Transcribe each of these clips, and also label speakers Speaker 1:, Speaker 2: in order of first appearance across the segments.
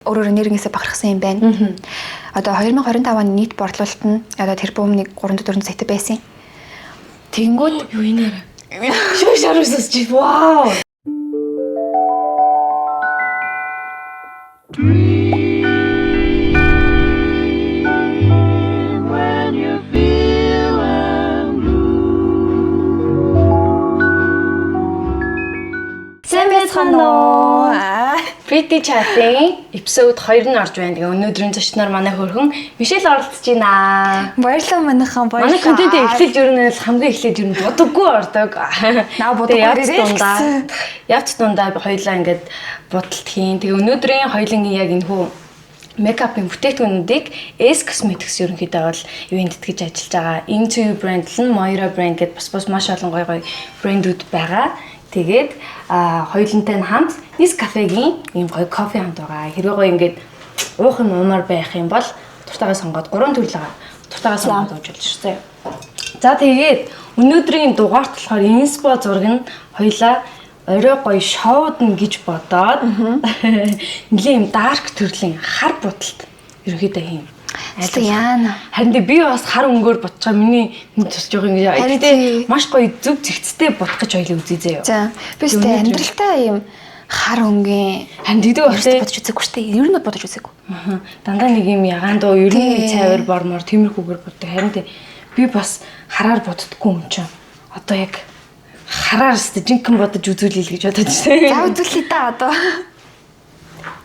Speaker 1: Өөрөөр нэрнгээсээ бахархсан юм байна. Одоо 2025 оны нийт борлуулалт нь одоо тэрбумыг 3-4 сая байсан. Тэнгүүд
Speaker 2: юу инээр. Шарусч вау. Pretty Chat-ийн эпизод 2 нь орж байна. Тэгээ өнөөдрийн зочноор манай хөрхөн Мишель оролцож байна.
Speaker 1: Баярлалаа манайхан баярлалаа.
Speaker 2: Манай контент эхлэж өрнөөс хамгийн эхлээд ер нь будаггүй ордог.
Speaker 1: Наа будаггүй
Speaker 2: явц дундаа хоёулаа ингээд будалт хийн. Тэгээ өнөөдрийн хоёулангийн яг энэ хүү мейкапын бүтээгдэхүүнүүдийг S Cosmetics ерөнхийдөө бол ивент тэтгэж ажиллаж байгаа. Into You брэнд нь Moira брэнд гэдээ бас маш олон гоё брэндүүд байгаа. Тэгээд хоёулантай нь хамт Nescafe-гийн ийм гоё кофе хамт байгаа. Хэрвээ гоё ингээд уух юм уумар байх юм бол дуртайгаа сонгоод 3 төрөл байгаа. Дуртайгаа сонгоод ууж болж шээ. За тэгээд өнөөдрийн дугаарт болохоор инспо зураг нь хоёлаа орой гоё шоудна гэж бодоод нэлээ юм дарк төрлийн хар будалт ерөөхдөө хийм.
Speaker 1: Яана.
Speaker 2: Харин би бас хар өнгөөр ботчоо миний тусч байгаа юм. Гэхдээ маш гоё зөв зэгцтэй бодох гэж хоёул үзье заяа.
Speaker 1: За би өөртөө амьдралтай юм хар өнгийн
Speaker 2: харин тэгдэг
Speaker 1: багтаа бодож үзээгүй шүү дээ. Ер нь бодож үзээгүй.
Speaker 2: Дандаа нэг юм ягаан доо ер нь цайвар бормоор тиймэрхүүгээр боддог. Харин би бас хараар боддоггүй юм чинь. Одоо яг хараар өстө жинхэнэ бодож үзүүлэе гэж бодож байна.
Speaker 1: За үзүүлээ та одоо.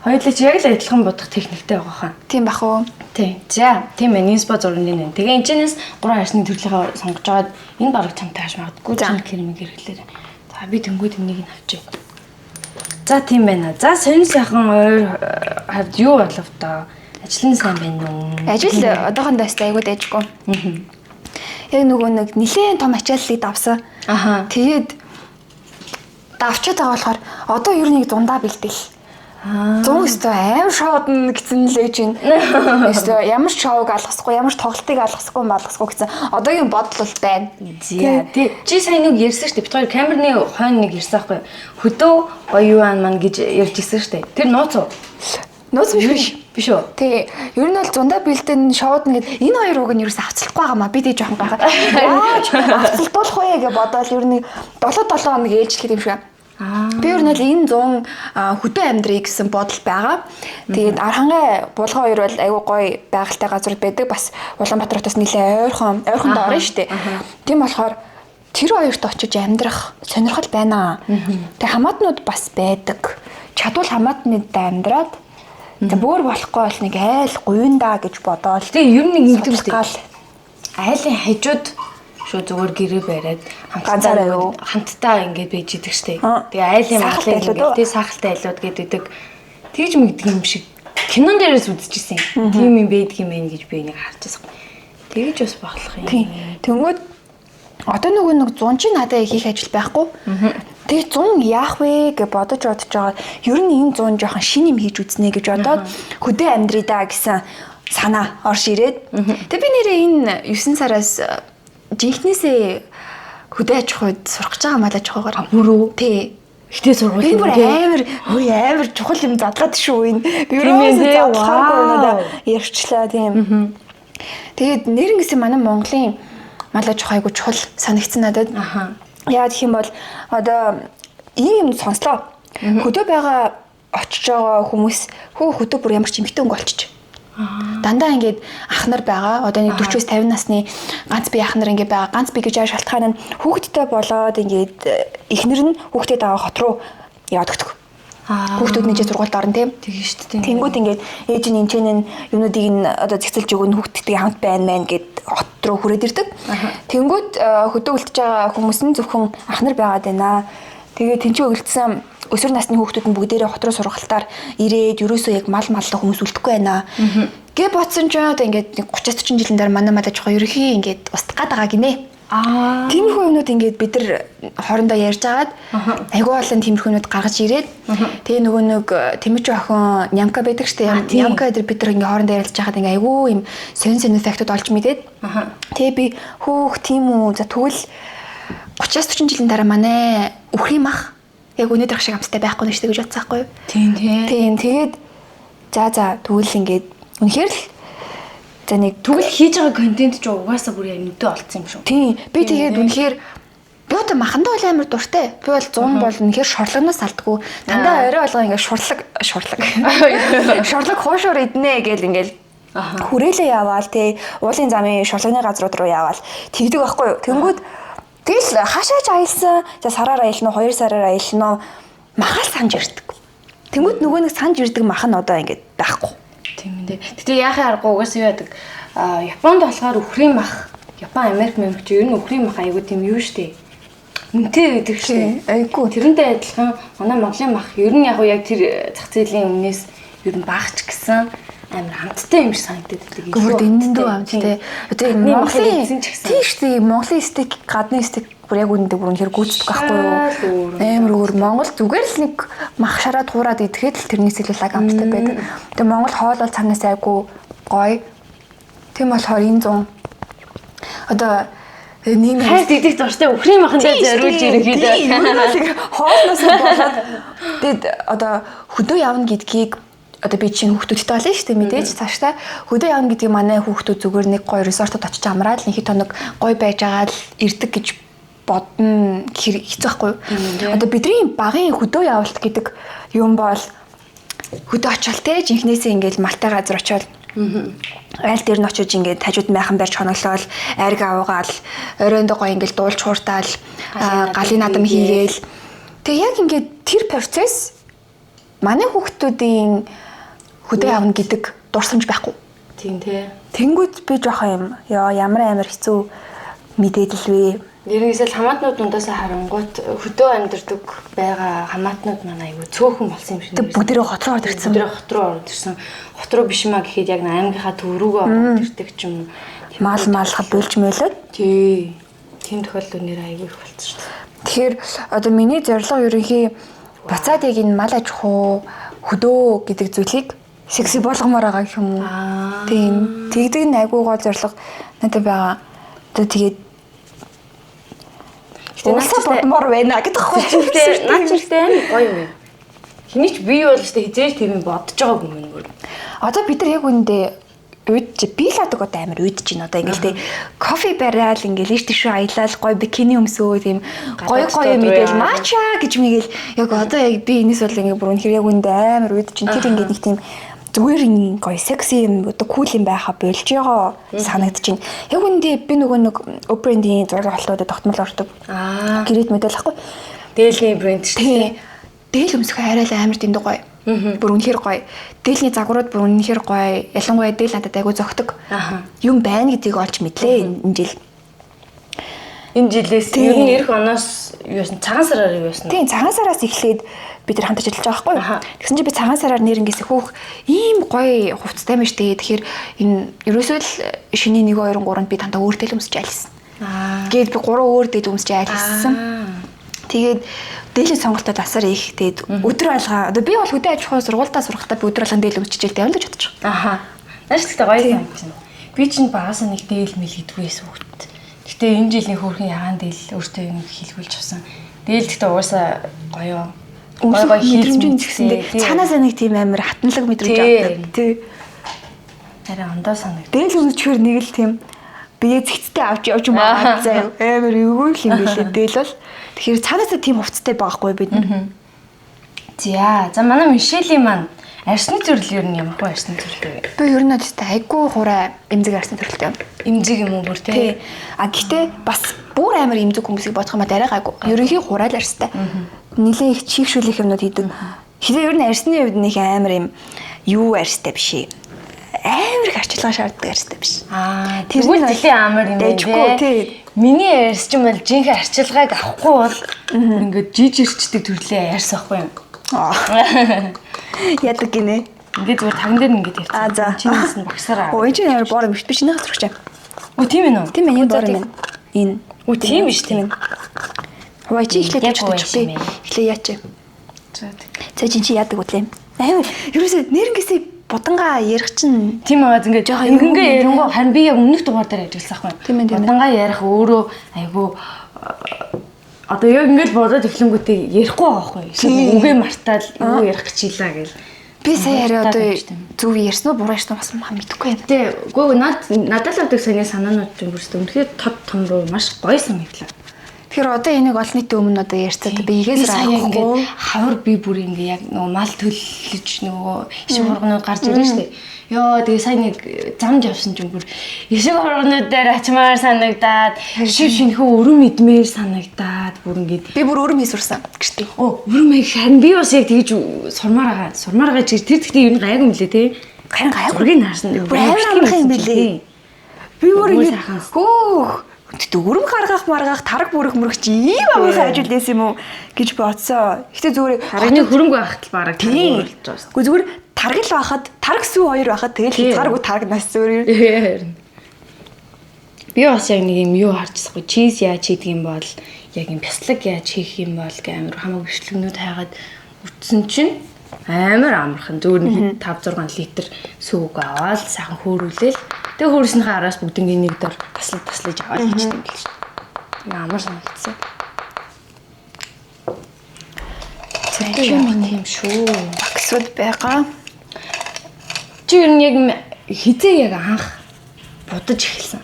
Speaker 2: Хоёулаа ч яг л адилхан бодох техниктэй байгаа хаа.
Speaker 1: Тийм бах уу?
Speaker 2: Тийм. За, тийм ээ, инспо зургийн нэ. Тэгээ энэчнээс 3 харсны төрлийнхөө сонгож аваад энэ бараг чамтай хааш магадгүй чинь кремиг хэрэглээрэй. За, би тэнгууд энийг нь авчиг. За, тийм байна. За, сонир сайхан ойр хавд юу болов та? Ажил нь сайн байна уу?
Speaker 1: Ажил одоохондоо айгуу дэжгүй. Яг нөгөө нэг нэлээд том ачааллыг давсан. Тэгээд давчаад байгаа болохоор одоо ер нь дундаа бэлдэл. 100 өстө аим шоудна гэсэн л ээж юм. Өстө ямар ч шоуг алгасахгүй, ямар ч тоглолтыг алгасахгүй гэсэн. Одоогийн бодол бол байна.
Speaker 2: Зя. Чи сайн нэг ярьсан шүү дээ. Бид хоёр камерны хойно нэг ярьсан байхгүй. Хөдөө гоё юан ман гэж ярьж ирсэн шүү дээ. Тэр нууц уу?
Speaker 1: Нууц биш.
Speaker 2: Биш үү?
Speaker 1: Тий. Ер нь бол зундаа бэлдэн шоудна гэд энэ хоёр уг нь ерөөсөө авцлахгүй байгаамаа. Би дээ жоохон гайхаад. Авцалдуулах вэ гэж бодоод ер нь 7 хоног ээлжлэх юм шиг. Би ер нь л энэ 100 хөдөө амьдрий гэсэн бодол байгаа. Тэгээд Архангай булган хоёр бол айгүй гоё байгальтай газар байдаг. Бас Улаанбаатараас нэлээ ойрхон орно шүү дээ. Тийм болохоор тэр хоёрт очиж амьдрах сонирхол байна. Тэгээд хамаатнууд бас байдаг. Чадвал хамаатнуудтай амьдраад за бүр болохгүй бол нэг айл гуйндаа гэж бодоод.
Speaker 2: Тэгээ ер нь ингэдэг шүү дээ. Айлын хажууд шүү зүгээр гэрээ бариад
Speaker 1: ганцаараа юу
Speaker 2: хамтдаа ингэж байж идэг штеп. Тэгээ айлын маглын ингэ тий сахалтай айлууд гэдэг. Тэгж мэгдэг юм шиг кинон дээрээс үзчихсэн. Тийм юм байдаг юм байна гэж би нэг харж байсан. Тэгж бас баглах юм.
Speaker 1: Тэнгүүд одоо нэг 100 чи надад хийх ажил байхгүй. Тэгээ 100 яах вэ гэж бодож байгаа. Ер нь энэ 100 жоохон шин юм хийж үзнэ гэж бодоод хөдөө амьдрий даа гэсэн санаа орш ирээд. Тэгээ би нэрээ энэ 9 сараас жинхнээсээ хөдөө аж ахуйд сурах гэж байгаа мал аж ахуйгаар. Бүрөө.
Speaker 2: Тий. Ихтэй сургууль
Speaker 1: юм. Амар чухал юм задлаад шүү энэ. Би өөрөө задлахаагүй ярьчлаа тийм. Тэгээд нэрнгэсэн манай Монголын мал аж ахуйг чухал санагдсан надад. Яа гэх юм бол одоо ийм юм сонслоо. Хөдөө байгаа очиж байгаа хүмүүс хөдөө бүр ямар ч эмхтэй өнгө олчих. Дандаа ингээд ах нар байгаа. Одоо нэг 40-50 насны ганц бие ах нар ингээд байгаа. Ганц бие гэж шалтгаан нь хүүхэдтэй болоод ингээд эхнэр нь хүүхдэд аваа хот руу яваад өгдөг. Хүүхдүүд нэг сургуульд орно тийм.
Speaker 2: Тэгээ шүү дээ.
Speaker 1: Тэнгүүд ингээд ээж нь энэчэн нь юмнуудыг нь одоо зэгцэлж өгнө хүүхдтэй хамт байна гэд хот руу хүрээд ирдэг. Тэнгүүд хөдөө үлдэж байгаа хүмүүс нь зөвхөн ах нар байгаад байна. Тэгээ тэнцээ өгөлдсөн өсвөр насны хүүхдүүд нь бүгдээрээ хот руу сургалтаар ирээд ерөөсөө яг мал хүмүүс үлдэхгүй байна. Гэ бодсон ч одоо ингээд 30-40 жилийн дараа манай аж ахуй ерөнхий ингээд устгах гээд байгаа гинэ. Тиймэрхүү юмнууд ингээд бид нар хоорондоо ярьж агаад айгүй олон тиймэрхүү юмнууд гаргаж ирээд тэгээ нөгөө нэг Тэмэж охин Нямка байдаг штэ. Нямка дээр бид нар ингээд хоорондоо ярилцж байхад ингээд айгүй юм сонин фактууд олж мэдээд тэгээ би хөөх тийм үү за тэгвэл 30-40 жилийн дараа манай үхрийн мах яг өнөөдөр шиг амттай байхгүй нэ гэж бодсон байхгүй юу?
Speaker 2: Тийм.
Speaker 1: Тэгээд За тэгвэл ингээд үнэхээр л за нэг
Speaker 2: тэгвэл хийж байгаа контент ч угаасаа бүр яг нүдэ олцсон юм шүү.
Speaker 1: Тийм. Би тэгээд үнэхээр би одоо махандаа бол амар дуртай. Би бол 100 бол үнэхээр шорлагнаас алдгүй. Дандаа орой болгоо ингээд шорлог хуушуур иднэ гэл ингээд хүрээлээ яваал тий уулын замын шорлагны газрууд руу яваал тэгдэг байхгүй юу. Тэнгүүд тэгэл хашааж аялсан. За сараар аялна уу 2 сараар аялна уу махал санаж ирдэг. Тэнгүүд нөгөө нэг санаж ирдэг мах нь одоо ингээд байхгүй.
Speaker 2: Тийм ээ. Гэтэ яахаа аргагүй угаасаа юу яадаг. Японд болохоор үхрийн мах, Япон, Америк мэмч ер нь үхрийн мах айгуу тийм юу штэ. Үнэтэй гэдэг штэ.
Speaker 1: Айгуу.
Speaker 2: Тэрнтэй адилхан манай Монголын мах ер нь яг тэр зах зээлийн өмнөөс ер нь багч гэсэн амар хамттай юм шиг санагдаад байдаг.
Speaker 1: Гүрд эндүү хамттай. Одоо Монголын тийш тий Монголын стейк, гадны стейк бүр яг үүндээ бүр үнэхээр гүйцэтгэх байхгүй юу? Амар өөр. Монгол зүгээр л нэг мах шараад хуураад идэхэд л тэрнээс илүү лаг амттай байдаг. Тэгээ Монгол хоол бол цаанаас айгүй гоё. Тийм болохоор энэ 100 одоо нэг
Speaker 2: хайр дидэх дуртай үхрийн махандаа зориулж ерөнхийдөө
Speaker 1: хоолноос болоод тэгэд одоо хөдөө явна гэдгийг одоо би чинь хүүхдүүдтэй болно шүү дээ мэдээж цаашдаа хөдөө явна гэдгийг манай хүүхдүүд зүгээр нэг гоё resort-од очиж амраад нэг хэд хоног гоё байж байгаа л ирдэг гэж бодно хэцүү байхгүй юу. Одоо бидний багын хөдөө явалт гэдэг юм бол хөдөө очивол те жинхнээсээ ингээл малтай газар очивол айл дээр нь очиж ингээд хажууд майхан барьж хоноглол ариг аваагаал оройнд гоё ингээд дуулж хууртаал галын надам хийгээл тэг яг ингээд тэр процесс манай хүүхдүүдийн хөдөө явна гэдэг дурсамж байхгүй.
Speaker 2: Тийм тий.
Speaker 1: Тэнгүүд би жоох юм ямар амар хэцүү мэдээлэл вэ.
Speaker 2: Ерөнхийдөө хамаатнууд дундаас харангуут хөдөө амьдардаг байгаа хамаатнууд манай аюу цөөхөн болсон юм шиг нэр.
Speaker 1: Бүгдээрээ хот руу орж ирсэн.
Speaker 2: Бүгдээрээ хот руу орж ирсэн. Хот руу биш маа гэхэд яг аймгийнхаа төв рүүгээ орж ирдэг ч юм уу.
Speaker 1: Маалха бөлж мөлөөд.
Speaker 2: Тий. Тийм тохиолдол нэр аюу их болсон шүү дээ.
Speaker 1: Тэгэхээр одоо миний зорилго ерөнхий буцаад яг энэ мал аж ахуй хөдөө гэдэг зүйлийг секси болгомоор байгаа юм уу? Тийм. Тэгдэг нь айгүй гол зорилго надад байгаа. Одоо тэгээд улсаа бодмоор байна гэдэг
Speaker 2: хөөе. Наад чигтэй гоё юм. Хиний ч бий бол штэ хизээж тийм бодож байгаа юм бүр.
Speaker 1: Одоо бид нар яг үндэ уйдж би л одоо амар уйдж байна одоо ингээл тэ кофе бараал ингээл ийш тийш аялал гоё бикини өмсөө тийм гоё мэдээл мача гэж мэгэл яг одоо яг би энэс бол ингээ бүр үнэхээр яг үндэ амар уйдж байна. Тэр ингээ нэг тийм зүгээр гоё секси юм одоо кул юм байха болж байгаа санагдаж байна. Яг үндэ би нөгөө нэг брендийн зураг холтуудад тогтмол ордог. Гэрээд мэдээл ахгүй.
Speaker 2: Дээлний брэнд шүү дээ.
Speaker 1: Дээл өмсөх арай л амар дэндүү гоё. Бүр үнэхээр гоё. Дээлний загварууд бүр үнэхээр гоё. Ялангуяа дээл надад айгүй зөгтөг. Юм байна гэдгийг олж мэдлээ энэ жил.
Speaker 2: Энэ жилээс ер нь эх оноос юусэн цагаан сараар юусэн.
Speaker 1: Тийм цагаан сараас эхлээд бид нар хамтарч ажиллаж байгаа байхгүй юу? Тэгсэн чинь би цагаан сараар нэрнгээс хөөх ийм гоё хувцастай юм штэ. Тэгэхээр энэ ерөөсөө л шиний 1 2 3-нд би тантаа өөр дээл өмсөж айлсан. Гээд би 3 өөр дээл өмсөж айлсан. Тэгээд дээлийн сонголтод асар их тэгээд өдөр алгаа. Одоо би бол хөдөө аж ахуй сургуультаа сурахдаа би өдөр алган дээл өмсчихэл тавьлаа гэж бодож байгаа.
Speaker 2: Наашилтай гоё санагдсан. Би чинь багасаа нэг дээл мэл гэдгүйс хөвгт. Гэтэ энэ жилийн хөөрхөн ягаан дээл өөртөө юм хэлгүүлж авсан. Дээл гэхдээ угаасаа гоё. Гоё хийлмэн
Speaker 1: гэсэндээ цаанаасаа нэг тийм амар хатналаг мэдрэмж авдаг. Тий.
Speaker 2: Арай ондоо санагд.
Speaker 1: Дээл өмсчихөр нэг л тийм бие зэгцтэй авч явж байгаа заяа. Амар эвгүй л юм билээ дээл бол. Тэгэхээр цаанаасаа тийм хувцастай байхгүй бид нар.
Speaker 2: За манай Мишелийн маань арсны төрөл ер нь ямар хөө арсны төрөлтэй вэ?
Speaker 1: Би ер нь одтой айгүй хураа эмзэг арсны төрөлтэй юм.
Speaker 2: Эмзэг юм уу бүр тий.
Speaker 1: Гэхдээ бас бүр амар эмзэг хүмүүсийг бодох юм а дараа гайгүй. Ерөнхий хураал арстай. Нилээ их чигшүүлэх юмнууд хийдэг. Хэвээ ер нь арсны хувьд нэг амар юм юу арстай биш ээ. Амар их арчилгаа шаарддаг арстай биш.
Speaker 2: Тэгвэл дэлийн амар юм байна тий. Миний арс ч юм бол жинхэнэ арчилгааг авахгүй бол ингээд жижигчдэг төрлөө арс ахгүй юм.
Speaker 1: Ядаг гинэ.
Speaker 2: Ингээд зүгээр тагн дээр ингээд явчихсан. Чинээс нь багсараа.
Speaker 1: Өө энэ амар бор юм биш нэ хасрах чам.
Speaker 2: Өө тийм ээ нөө.
Speaker 1: Тийм ээ бор юм. Энэ.
Speaker 2: Өө тийм биш тийм.
Speaker 1: Хаваа чи ихлээд очиж би. Ихлээ яач. За чи яадаг үтлээ. Амар ерөөсөө нэрнгээсээ будангаа ярих чинь
Speaker 2: тийм байгаа ингээд жоохон ингэнгээ ярингоо харин би яг өмнөх дугаар дээр ажилласан байхгүй. Будангаа ярих өөрөө айгу одоо яг ингэж бодоод эхлэнгүүтээ ярихгүй байгаа байхгүй. Үгээ мартаал юу ярих гэж хилаа гэл.
Speaker 1: Би сая яриа одоо зөв ярьсан уу буруу ярьсан уу бас мэдэхгүй юм.
Speaker 2: Тэ үгүй надад л авдаг санааны санаанууд юм бүрс үнэхээр тод том руу маш гоё санагдлаа.
Speaker 1: Тэгэхээр одоо энийг олон нийтийн өмнө одоо ярьцаад би игээс
Speaker 2: ингээд хавар би бүр ингээ яг нөгөө мал төлөж нөгөө ишиг хургнууд гарч ирэн штэ. Йоо тэгээ сайн нэг замд явсан ч юм бүр ишиг хургнууд дээр ачмаар санагдаад шив шинхүү өрөм идмээр санагдаад бүр ингээд
Speaker 1: би бүр өрөм хийсвэрсэн гэжтэй.
Speaker 2: Өрөм харин би бас яг тэгж сурмаар байгаа чи тэр тэгтээ юу гайгүй мөлий те.
Speaker 1: Харин гайгүй.
Speaker 2: Зургийг наарсан.
Speaker 1: Бүр амар юм бэлээ. Би бүр ингэ хөөх дөрөм гаргах маргах тараг бүрэх мөрөх чи ийм амархан ажил дээс юм уу гэж бодсоо. Гэтэ зүгээр
Speaker 2: харины хөрөнгө байхад л бараг
Speaker 1: тийм болж байгаа шүү. Зүгээр тараг л байхад тараг сүү хоёр байхад тэгэл хязгааргүй тараг нас зүгээр.
Speaker 2: Би бас яг нэг юм юу харчихсахгүй чиз яаж хийдэг юм бол яг юм бяцлаг яаж хийх юм бол гэмээр хамаг бичлэгнүүд хайгаад үтсэн чинь амар амархан зүгээр нэг 5 6 литр сүүг аваад сайхан хөөрүүлээл тэгээ хөөрснийхээ араас бүгднийг нэг дор таслаж аваад хийчихсэн юм л шүү. Тэгээ амар санагдсан.
Speaker 1: Цэвэр юм шүү. Багсууд байгаа.
Speaker 2: Чи ер нь яг хизээ яг анх будаж эхэлсэн.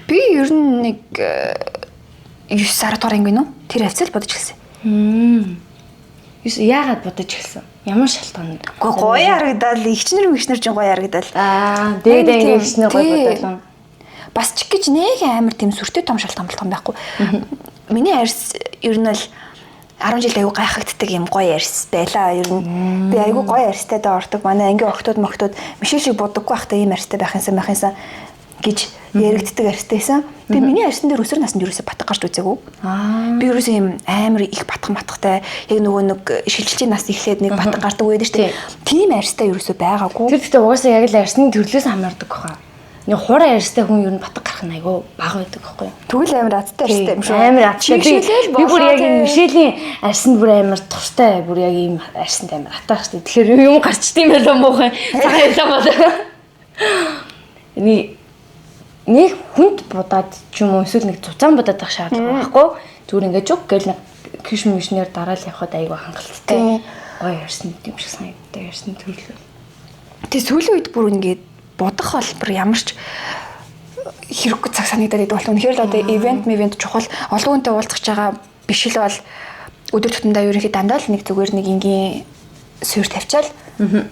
Speaker 1: Би ер нь нэг 9 сар дугаар анги гэнэ үү? Тэр хавцал будаж эхэлсэн.
Speaker 2: Яагаад будаж эхэлсэн? Ямар шалтгаан?
Speaker 1: Гоё харагдал, ихчнэр мэгчнэр ч гоё харагдал.
Speaker 2: Дээд анги ихчнэр гоё бодол.
Speaker 1: Бас ч гэж нэг амар тийм сүртэй том шалтгаан байхгүй. Миний арьс ер нь л 10 жил аягүй гайхагддаг юм гоё арьс байлаа. Ер нь би аягүй гоё арьстай даа ордог. Манай анги охтууд мишэл шиг будаггүй байхдаа ийм арьстай байх юмсан гэж яригддаг арьстайсан. Тэгээ миний арьсан дээр өсвөр наснд юусоо батг гарч үзээгүй. Би юусоо юм амар их батгтай яг нөгөө нэг шилжилтийн нас эхлээд нэг батг гардаг байдаг шүү дээ. Тийм арьстай юусоо байгаагүй.
Speaker 2: Тэр гэхдээ угаасаа яг л арьсны төрлөөс хамаардаг баха. Нэг хур арьстай хүн ер нь батг гарах нь айгүй бага байдаг байхгүй юу?
Speaker 1: Тэгвэл амар азтай арьстай юм шүү.
Speaker 2: Амар азтай. Би бүр яг юм мишелийн арьсанд бүр амар туртай бүр яг ийм арьсанд амар атаах шүү. Тэгэхээр юм гарчдсан юм байна муухай. Цагаан ялаа болоо. Нэг хүнд будаад ч юм уу эсвэл нэг цуцаан будаад ах шаардлага байхгүй. Зүгээр ингээд жуг гэл нэг киш мишнэр дараал явхад айгүй хангалттай. Гоё ярьсан юм шиг санагддаг ярьсан төрлөө.
Speaker 1: Тэгээ сүүлийн үед бүр ингээд будах холбор ямарч хэрэггүй цаг санагдаад байдаг бол үнэхээр л одоо ивент чухал олон хүнтэй уулзах байгаа биш л бол өдөр тутамдаа ерөнхий дандаа л нэг зүгээр нэг ингийн суурь тавьчаал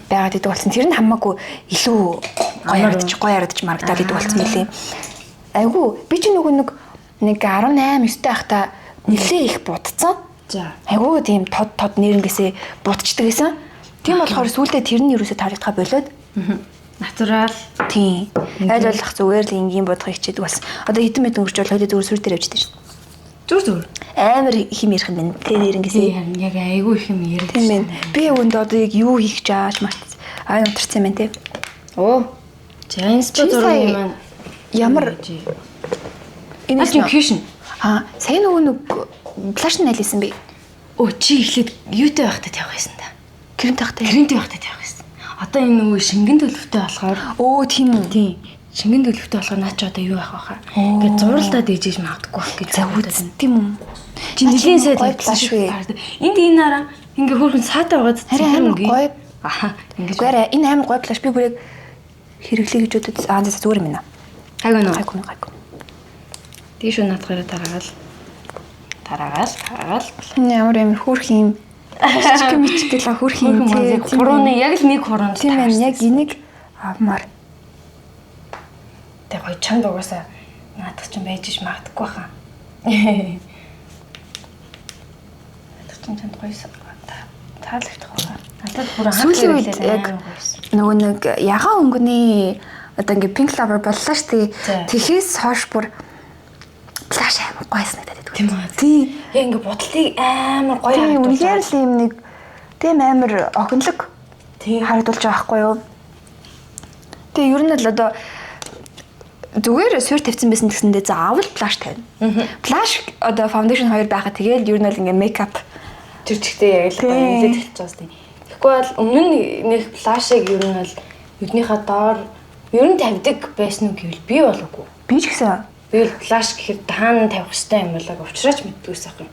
Speaker 1: байгаад идэг болсон. Тэр нь хамаагүй илүү гоё ярдаж марагдаад идэг болсон мөлий. Айгу би чи нөгөө нэг 18 9 байхдаа нэлээ их будцсан.
Speaker 2: За.
Speaker 1: Айгу тийм тод нэрнгээсээ будчихдаг гэсэн. Тийм болохоор сүүлдээ тэр нь юусоо таригдах болоод.
Speaker 2: Натурал.
Speaker 1: Тийм. Аль болох зүгээр л ингийн бодох хичээдэг болсон. Одоо хитэн мэд өнгөрч бол хоёул зүгээр сүр дээр явждаг шин. Зүгээр. Амар их юм ярих юм байна. Тэр нэрнгээсээ.
Speaker 2: Харин яг айгүй их юм яриад.
Speaker 1: Тийм ээ. Би өнд одоо яг юу хийх чааж март. Унтарсан юм байна те.
Speaker 2: James Bond юм маань
Speaker 1: ямар
Speaker 2: энэ education.
Speaker 1: Сайн нөгөө флаш найл хийсэн би.
Speaker 2: Чи ихлээд юутай байхдаа тавих байсан та.
Speaker 1: Кремтэй
Speaker 2: байхдаа тавих байсан. Одоо энэ нөгөө шингэн төлөвтэй болохоор
Speaker 1: тийм үү.
Speaker 2: Тийм. Шингэн төлөвтэй болохоор наа чи одоо юу авах байхаа. Ингээд зуралдаад ээжэж магадгүй байх гэж
Speaker 1: үзсэн тийм үү.
Speaker 2: Чи нэлийн сайд флаш вэ. Энд энэ араа ингээ хөөрхөн саатай байгаад
Speaker 1: харин амар гоё.
Speaker 2: Ингээд
Speaker 1: гээрээ энэ амар гоё флаш би бүрийг хэрэглэе гэж бодод зүгээр юм байна. Гайгүй.
Speaker 2: Тийш наадгараа тараагаал.
Speaker 1: Ямар амар хөөрх юм. Чик гэл хөөрх юм.
Speaker 2: Хурууны яг л нэг хуруунд
Speaker 1: тийм ээ яг энийг авмаар.
Speaker 2: Тэг гоё чанд угаасаа наадах ч байж ш магадгүй хаа. Чанд гоёсоо таалагдах байгаа. Надад бүр
Speaker 1: сүүлийн үед яг нөгөө нэг ягаан өнгөний одоо ингээ pink lover боллоо ш тэгэхээс хойш бүр флаш амар гоё санагдаад байдаг.
Speaker 2: Тийм үү.
Speaker 1: Тийм.
Speaker 2: Яг ингээ бодлыг амар гоё
Speaker 1: харагдуулж. Үнэхээр л юм нэг тийм амар охинлог харагдуулж байгаа байхгүй юу? Тэгээ ер нь л одоо зүгээр суурь тавьсан байсан гэсэндээ заавал флаш тавина. Флаш одоо foundation 2 байхад тэгээд ер нь л ингээ мейкап
Speaker 2: тэр чигтээ яг л нэлээд хэлж байгаа юм. Тэгэхгүй бол өмнө нь нэг флашыг ер нь бол нүднийхээ доор ер нь тавьдаг байсан уу гэвэл би болоогүй.
Speaker 1: Би ч гэсэн.
Speaker 2: Би флаш гэхэд даана тавих хэрэгтэй юм болоо уучраач мэддгүйс ах юм.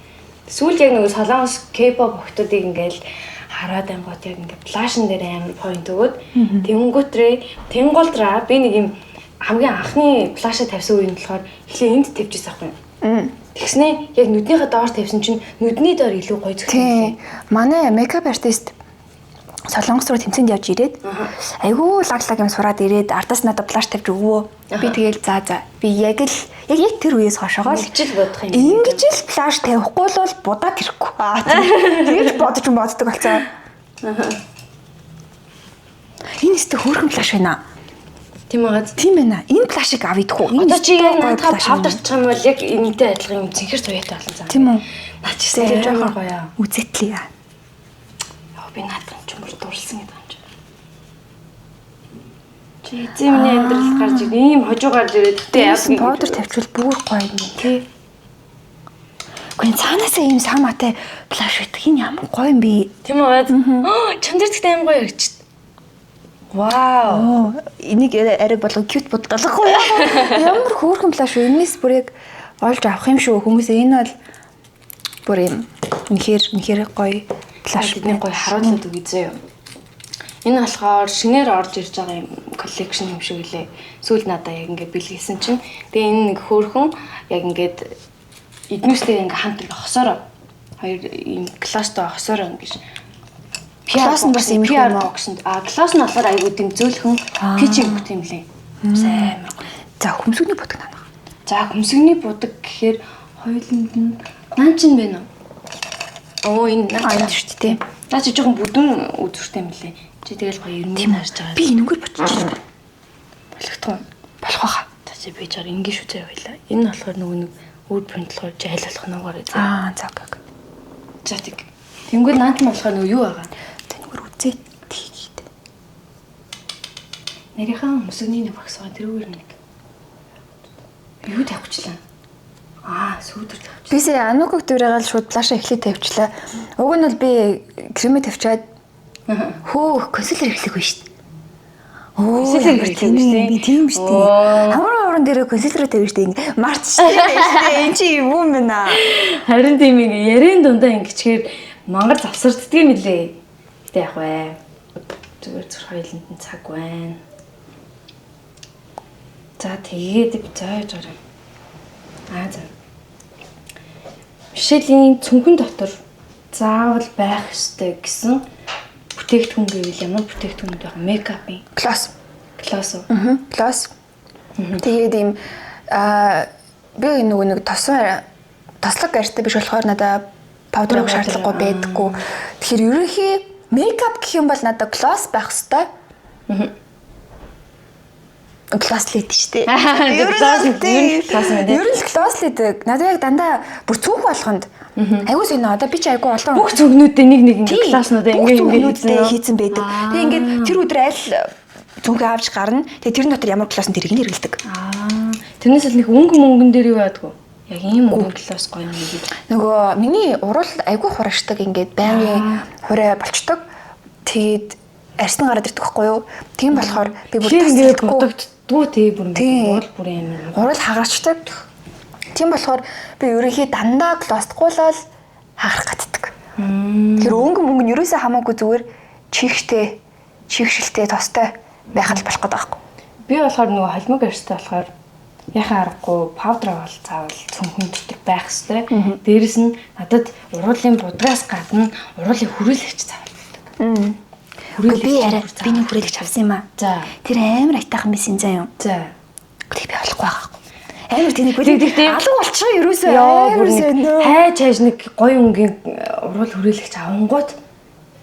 Speaker 2: Сүүл яг нэг солонгос K-pop охтуудыг ингээл хараад ангууд яг ингээд флашн дээр амар point өгөөд тэнгуүтрээ би нэг юм хамгийн анхны флаша тавьсан үеийн болохоор эхлээ энд тавьчихсан байхгүй юу. Тэгснээ яг нүднийхээ доор тавьсан чинь нүдний доор илүү гоё зөвхөн.
Speaker 1: Тийм. Манай мейкап артист Солонгос руу тэмцээнд явж ирээд айгүй лаг юм сураад ирээд ардаас надад флаш тавьж өгвөө. Би тэгэл за би яг тэр үеэс хойшоогоо
Speaker 2: ингэж л бодох юм.
Speaker 1: Ингэж л флаш тавихгүй бол будаад ирэхгүй. Тэгэж бодож боддог болцоо. Энэ өстө хөөрхөн флаш байна.
Speaker 2: Тийм байгаа.
Speaker 1: Тийм байна. Энэ флашыг авъя.
Speaker 2: Одоо чи яг надад павдерч байгаа юм бол яг энэтэй адилхан юм цэнхэр туяатай болно заа.
Speaker 1: Тийм үү?
Speaker 2: Наа чи сэтгэл жоохон гоё.
Speaker 1: Үзэтлээ.
Speaker 2: Би наадах чөмөр дурлсан гэдэг юм чи. Чи эзэмний амьдрал гарч ийм хожуугаар ирээд тэ яг
Speaker 1: паудер тавьчихвал бүр гоё юм тий. Гүн цаанаасаа ийм самаатай флаш өгдөг энэ ямар гоё юм бэ?
Speaker 2: Тийм үү? Чам дээр тэгтээ амар гоё яригч. Вау.
Speaker 1: Энийг арай болго cute бодлоогүй юу? Ямар хөөрхөн флаш вэ? Энэс бүр яг олж авах юм шүү. Хүмүүсээ энэ бол бүр юм үнэхээр гоё флаш
Speaker 2: бидний гоё харуулад үгүй зөө. Энэ болохоор шинээр орж ирж байгаа юм коллекшн юм шиг үлээ. Сүүл надаа яг ингээд бэлгэлсэн чинь тэгээ энэ нэг хөөрхөн яг ингээд эднүстэй ингээ хамт ингээ хосороо хоёр ийм класстай хосороо ингэж
Speaker 1: класс нь бас юм
Speaker 2: PR бокснд класс нь болохоор айгуу дэмзөөлхөн кичиг гэх юм лээ. Сайн амар гоё.
Speaker 1: За хөмсгөний будаг наа.
Speaker 2: За хөмсгөний будаг гэхээр хоёуланд нь наан чин байна уу? Энэ
Speaker 1: энэ шүү дээ.
Speaker 2: Наа чи жоохон бүдүүн үзүүртэй юм лээ. Чи тэгэл гоё ирмэн харж байгаа.
Speaker 1: Би энэгээр бодчих юм.
Speaker 2: Болгохгүй.
Speaker 1: Болох байха.
Speaker 2: За чи би чаар ингэ шүү заяа байлаа. Энэ болохоор нөгөө нэг өөр брэнд болохоор чи аль болох нуугаар заа.
Speaker 1: За окей.
Speaker 2: За тэг. Тэнгүүд наант нь болохоор нөгөө юу байгаа?
Speaker 1: Тэнгүүр үзээд тийгээд.
Speaker 2: Нэрийнхаа хөмсгөний нэг багс байгаа тэрүүгээр нэг. Юу тавьчихлаа? Сүүдэр тавьчихлаа.
Speaker 1: Бисээ ануког дүүрэгээл шууд флаша эхлээд тавьчлаа. Уг нь бол би кремэ тавьчаад хөөх консилер эхлэхгүй шүү дээ.
Speaker 2: Консилер эхлэхгүй
Speaker 1: би тийм шүү дээ. Хамрын орон дээр консилер тавьж шүү дээ. Марч шүү дээ. Энд чи юу юм бэ?
Speaker 2: Харин тийм ингээ ярийн дундаа ингэчээр мангар завсарддаг юм лээ. Гэтэ яг бай. Зүгээр хоёуланд нь цаг байна. За тэгээд би зааж гараа. За. Мишелийн цүнхэн дотор заавал байх ёстой гэсэн бүтээгдэхүүн гэвэл ямар бүтээгдэхүүн байх вэ? Мейкапын.
Speaker 1: Глосс.
Speaker 2: Глосс уу?
Speaker 1: Глосс. Тэгээд ийм би нөгөө нэг тослог арьстай биш болохоор надад паудер авах шаардлагагүй байдаггүй. Тэгэхээр ерөнхий мейкап гэх юм бол надад глосс байх ёстой. Глосс лид шүү дээ. Ер нь глосс лид. Надад яг дандаа бүр цүнх болгонд аюу сонио. Одоо би чи айгу олон
Speaker 2: бүх цүнхнүүдээ нэг глосснуудаа ингээ
Speaker 1: хийцэн байдаг. Тэгээ ингээд тэр өдөр аль цүнхээ авч гарна. Тэгээ тэрэн дотор ямар глосс тэрийг нь хэрэгэлдэг.
Speaker 2: Тэрнээс л нэг мөнгөн дээр юу яадгүй. Яг ийм өнгө глосс гоё юм гэж.
Speaker 1: Нөгөө миний урал айгу хурагшдаг ингээд байнгын хураа болчдөг. Тэгээд арьсны гараад ирдэг байхгүй юу? Тийм болохоор би бүр
Speaker 2: ингээд бодогддгүү тий бүр амар.
Speaker 1: Урал хагарчдаг. Тийм болохоор би ерөнхий дандаа глоссдгүй л хагарах гаддаг. Тэр өнгө нь ерөөсөө хамаагүй зүгээр чихшилтэй тостой байхад л болох гэдэг байхгүй.
Speaker 2: Би болохоор нөгөө холимог арьстай болохоор яхаа аргагүй паудер авал заавал цүнхэн дотор байх хэвээр. Дээрэс нь надад уруулын будгаас гадна уруулын хүрээлэгч заавал байдаг.
Speaker 1: Би нэг хүрээлэгч авсан юм аа.
Speaker 2: За.
Speaker 1: Тэр амар айтайхан байсан заа юу.
Speaker 2: За.
Speaker 1: Тэг би болохгүй байхгүй. Амар тэнийг бүлээгдээ алга болчихоо ерөөсөө.
Speaker 2: Хайж нэг гоё өнгийн уруул хүрээлэгч авангууд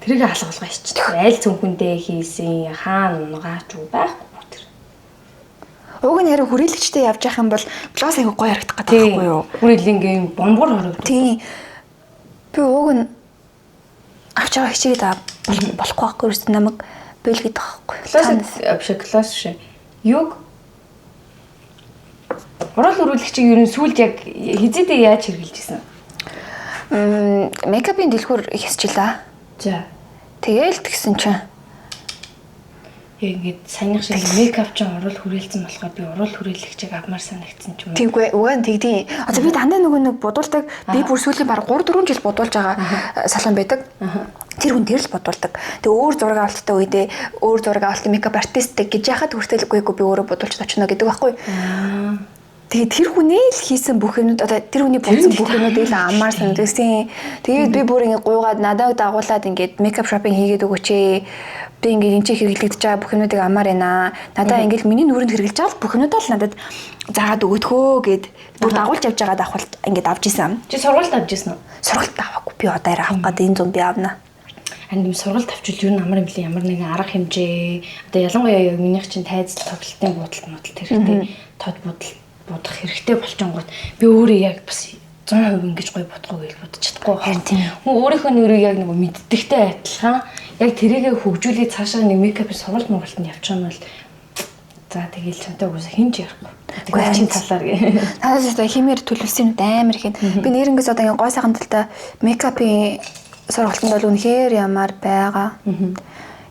Speaker 2: тэрийг алгалгаа ичдэг. Айл цүнхэндээ хийсэн хаана унгаач уу байхгүй тэр.
Speaker 1: Уг нь яруу хүрээлэгчтэй явж явах юм бол глосс айгу гоё харагдах гэдэг байхгүй юу?
Speaker 2: Хүрээлэнгийн бомбор харагдав.
Speaker 1: Тийм. Би уг нь авч байгаа хичээгээд болохгүй байхгүй ерөөсөө намайг бэлгээд байгаа байхгүй.
Speaker 2: Класс шээ. Юг урал өрүүлэгчийг ер нь сүүлд яг хизээдээ яаж хэрэгжилж гисэн?
Speaker 1: Мейкапын дэлгүүр хийсчихлээ.
Speaker 2: За.
Speaker 1: Тэгээл тэгсэн чинь
Speaker 2: Яг ингээд саяных шиг мейкап ч орол хүрээлцэн болохоор би орол хүрээлэгчийг авмаар санагдсан ч юм уу.
Speaker 1: Тиймгүй угаан тэгдий. Одоо би дандаа нэг бодуулдаг. Би бүр сүүлийн баг 3 4 жил бодуулж байгаа салон байдаг. Тэр хүн тэр л бодуулдаг. Тэгээ өөр зураг авалттай үедээ өөр зураг авалт мейкап артист гэж яхад хүртэлгүй би өөрөө бодуулж очно гэдэг байхгүй. Тэгээд тэр хүний л хийсэн бүх юмуд одоо тэр хүний бодсон бүх юмудыг л амаар санагдсан. Тэгээд би бүр ингэ гуйгаад надад дагуулад ингээд мейкап шопинг хийгээд өгөөч ээ. Би ингээд энэ чинь хэрэглэгдэж байгаа бүх юмудыг амаар байна. Надаа ингээд миний нүрэнд хэрэглэж байгаа бүх юмудаа л надад заагаад өгөөдхөө гэд бүр дагуулж явж байгаа давхал ингээд авч исэн.
Speaker 2: Чи сургалт авч исэн үү?
Speaker 1: Сургалт аваагүй. Би одоо авах гэдэг энэ зам би авна.
Speaker 2: Андим сургалт авчвал юу амар юм блий ямар нэгэн арга хэмжээ. Одоо ялангуяа яг минийх чинь тайз тоглолтын бодолт хэрэгтэй. Тод бодох хэрэгтэй болчонгууд би өөрөө яг бас 100% ингэж гоё бодгоо гэж бодож чадахгүй байна. Хүн өөрийнхөө нүрийг яг нэг мэддэгтэй адилхан яг тэрийгэ хөгжүүлээд цаашаа нэг мейкапын сургалт мургалтанд явчих юм бол за тэгээл чамтай уусаа хинж ярихгүй. Тэгээд чинь талаар гээ.
Speaker 1: Надад одоо химээр төлөвсөн амар ихэд би нэрнгээс одоо ингээ гой сайхан талтай мейкапын сургалтанд бол үнэхээр ямар байгаа.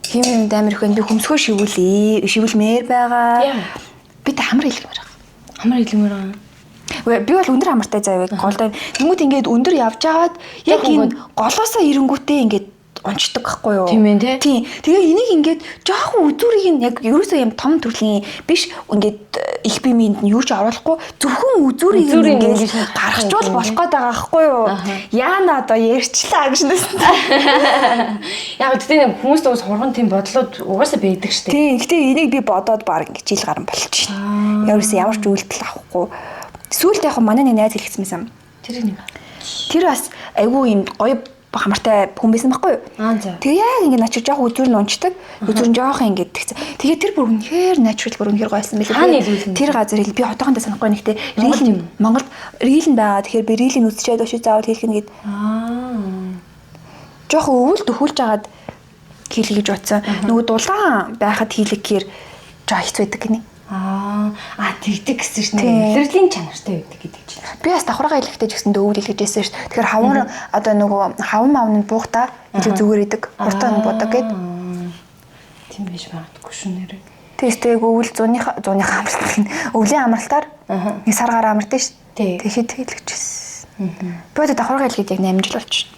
Speaker 1: Химээр амар ихэд би хөмсгөө шивүүлмээр байгаа. Би та хамар хэлмээр байгаа.
Speaker 2: Амар хэлмээр байгаа.
Speaker 1: Би бол өндөр хамартай заяа голдоо. Тэнгүүд ингээд өндөр явж агаад яг энэ голоосоо ирэнгүүтээ ингээд онцдог байхгүй юу?
Speaker 2: Тийм ээ тий.
Speaker 1: Тэгээ энийг ингээд жоохон үзүүрийг нь яг ерөөсөө юм том төрлийн биш ингээд их биминд нь юу ч оруулахгүй зөвхөн үзүүрийг ингээд гаргачвал болох гээд байгаа байхгүй юу? Яана одоо ярьчлаа гэж нэсэн.
Speaker 2: Яг үгүй хүмүүс дээс хурган тийм бодлууд угаасаа байдаг штеп.
Speaker 1: Тийм. Гэтэ энийг би бодоод баг ингээд жил гарan болчихно. Ерөөсөө ямар ч үйлдэл авахгүй. Сүүлд яг манай нэг найз хэлчихсэн байсан. Тэр бас айгүй юм гоё хамартай хүн байсан байхгүй юу?
Speaker 2: За.
Speaker 1: Тэгээ яг ингэ начир жоох үзүүр нь унцдаг. Үзүүр нь жоох ингэ тэгсэн. Тэгээ тэр бүр үнэхээр natural бүр үнэхээр гойсон байлээ. Тэр газар хэл би одоохондоо санахгүй нэгтэй рил Монголд рил нь байгаа. Тэгэхээр би рилийг үсчээд өшөө заавал хийх нэгэд. Жоох өвөл дөхүүлж агаад хийлгэж гэж утсан. Нөгөө дулаан байхад хийлгэхээр жоо хэцүү байдаг гинэ.
Speaker 2: Тэгдэг гэсэн чинь илэрлийн чанартай байдаг гэдэг чинь.
Speaker 1: Би бас давхаргаа илгэхдээ ч гэсэн өвөл илгэжсэн шүү. Тэгэхээр хавар одоо нөгөө хаван маавны буухта илүү зүгээр идэг. Уртаа нь бодог гэд.
Speaker 2: Тийм биш магадгүй шүү нэрээ.
Speaker 1: Тэгстэйг өвөл зууныхаа амралтаар өвлийн амралтаар нэг сар гараа амардаг шүү. Тэгэхэд илгэжсэн. Би одоо давхаргаа илгээд яг 8 жил болчихно.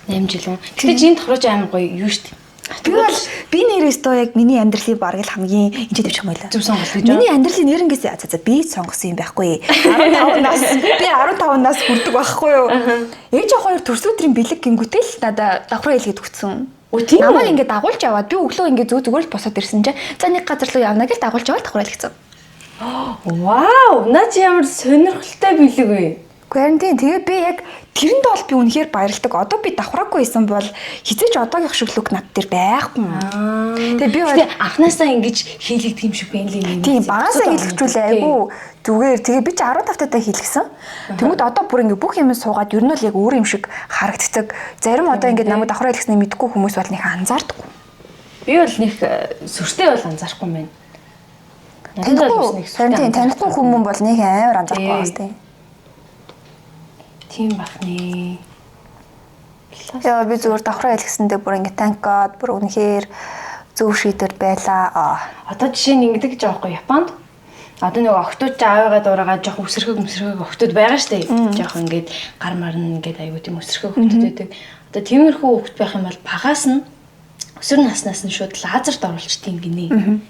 Speaker 2: 8 жил үү. Гэтэ жин давхарж амар гоё юу шүү.
Speaker 1: Тэгвэл би нэрээс тоо яг миний амьдралын бараг л хамгийн энэ дэвч юм байла.
Speaker 2: Зөв сонголт гэж.
Speaker 1: Миний амьдралын нэрнгээс за би сонгосон юм байхгүй. 15 нас би 15 нас хүрдэг байхгүй юу? Ээж хоёр төрсөдрийн бэлэг гингүүтэй л надаа давхраа хэлгээд өгсөн. Намайг ингээд дагуулж аваад би өглөө ингээд зүгээр л босоод ирсэн чинь за нэг газар руу явна гэж дагуулж аваад давхраа хэлгэсэн.
Speaker 2: Вау, наа чи ямар сонирхолтой бэлэг вэ?
Speaker 1: Гэрэнтийн тэгээ би яг тэрэнд бол би үнэхээр баярлагдав. Одоо би давхраагүй байсан бол хизээч одоогийн шиг лүк над дээр байхгүй. Тэгээ би
Speaker 2: анхнаасаа ингэж хийлэгдэх юм шиг байна лээ.
Speaker 1: Тийм багасаа хийлгэжүүлээ айгу зүгээр. Тэгээ би ч 15 татаа хийлгсэн. Тэнгүүд одоо бүр ингэ бүх юм суугаад ер нь л яг өөр юм шиг харагддаг. Зарим одоо ингэ намайг давхраа хийлгэснээ мэдгүй хүмүүс бол нэг анзаардаггүй.
Speaker 2: Би бол нэг сүртэй бол анзаарахгүй юм байна.
Speaker 1: Танихгүй хүмүүс бол нэг амар анзаарахгүй байгаас тийм.
Speaker 2: Тийм бахны.
Speaker 1: Яа би зүгээр давхраа хэлгэсэндээ бүр ингэ танкад бүр үнэхээр зөв шийдвэр байлаа.
Speaker 2: Одоо жишээ нь ингэдэг гэж байгаа байхгүй Японд. Одоо нэг октод аавыгаа дуурайгаад жоох өсрөхөг октод байгаа штэ. Жоох ингээд гар марна ингээд аягүй тийм өсрөхөг октод байдаг. Одоо тиймэрхүү октод байх юм бол багаас нь өсвөр наснаас нь шууд лазерт оруулчихтiin гинэ.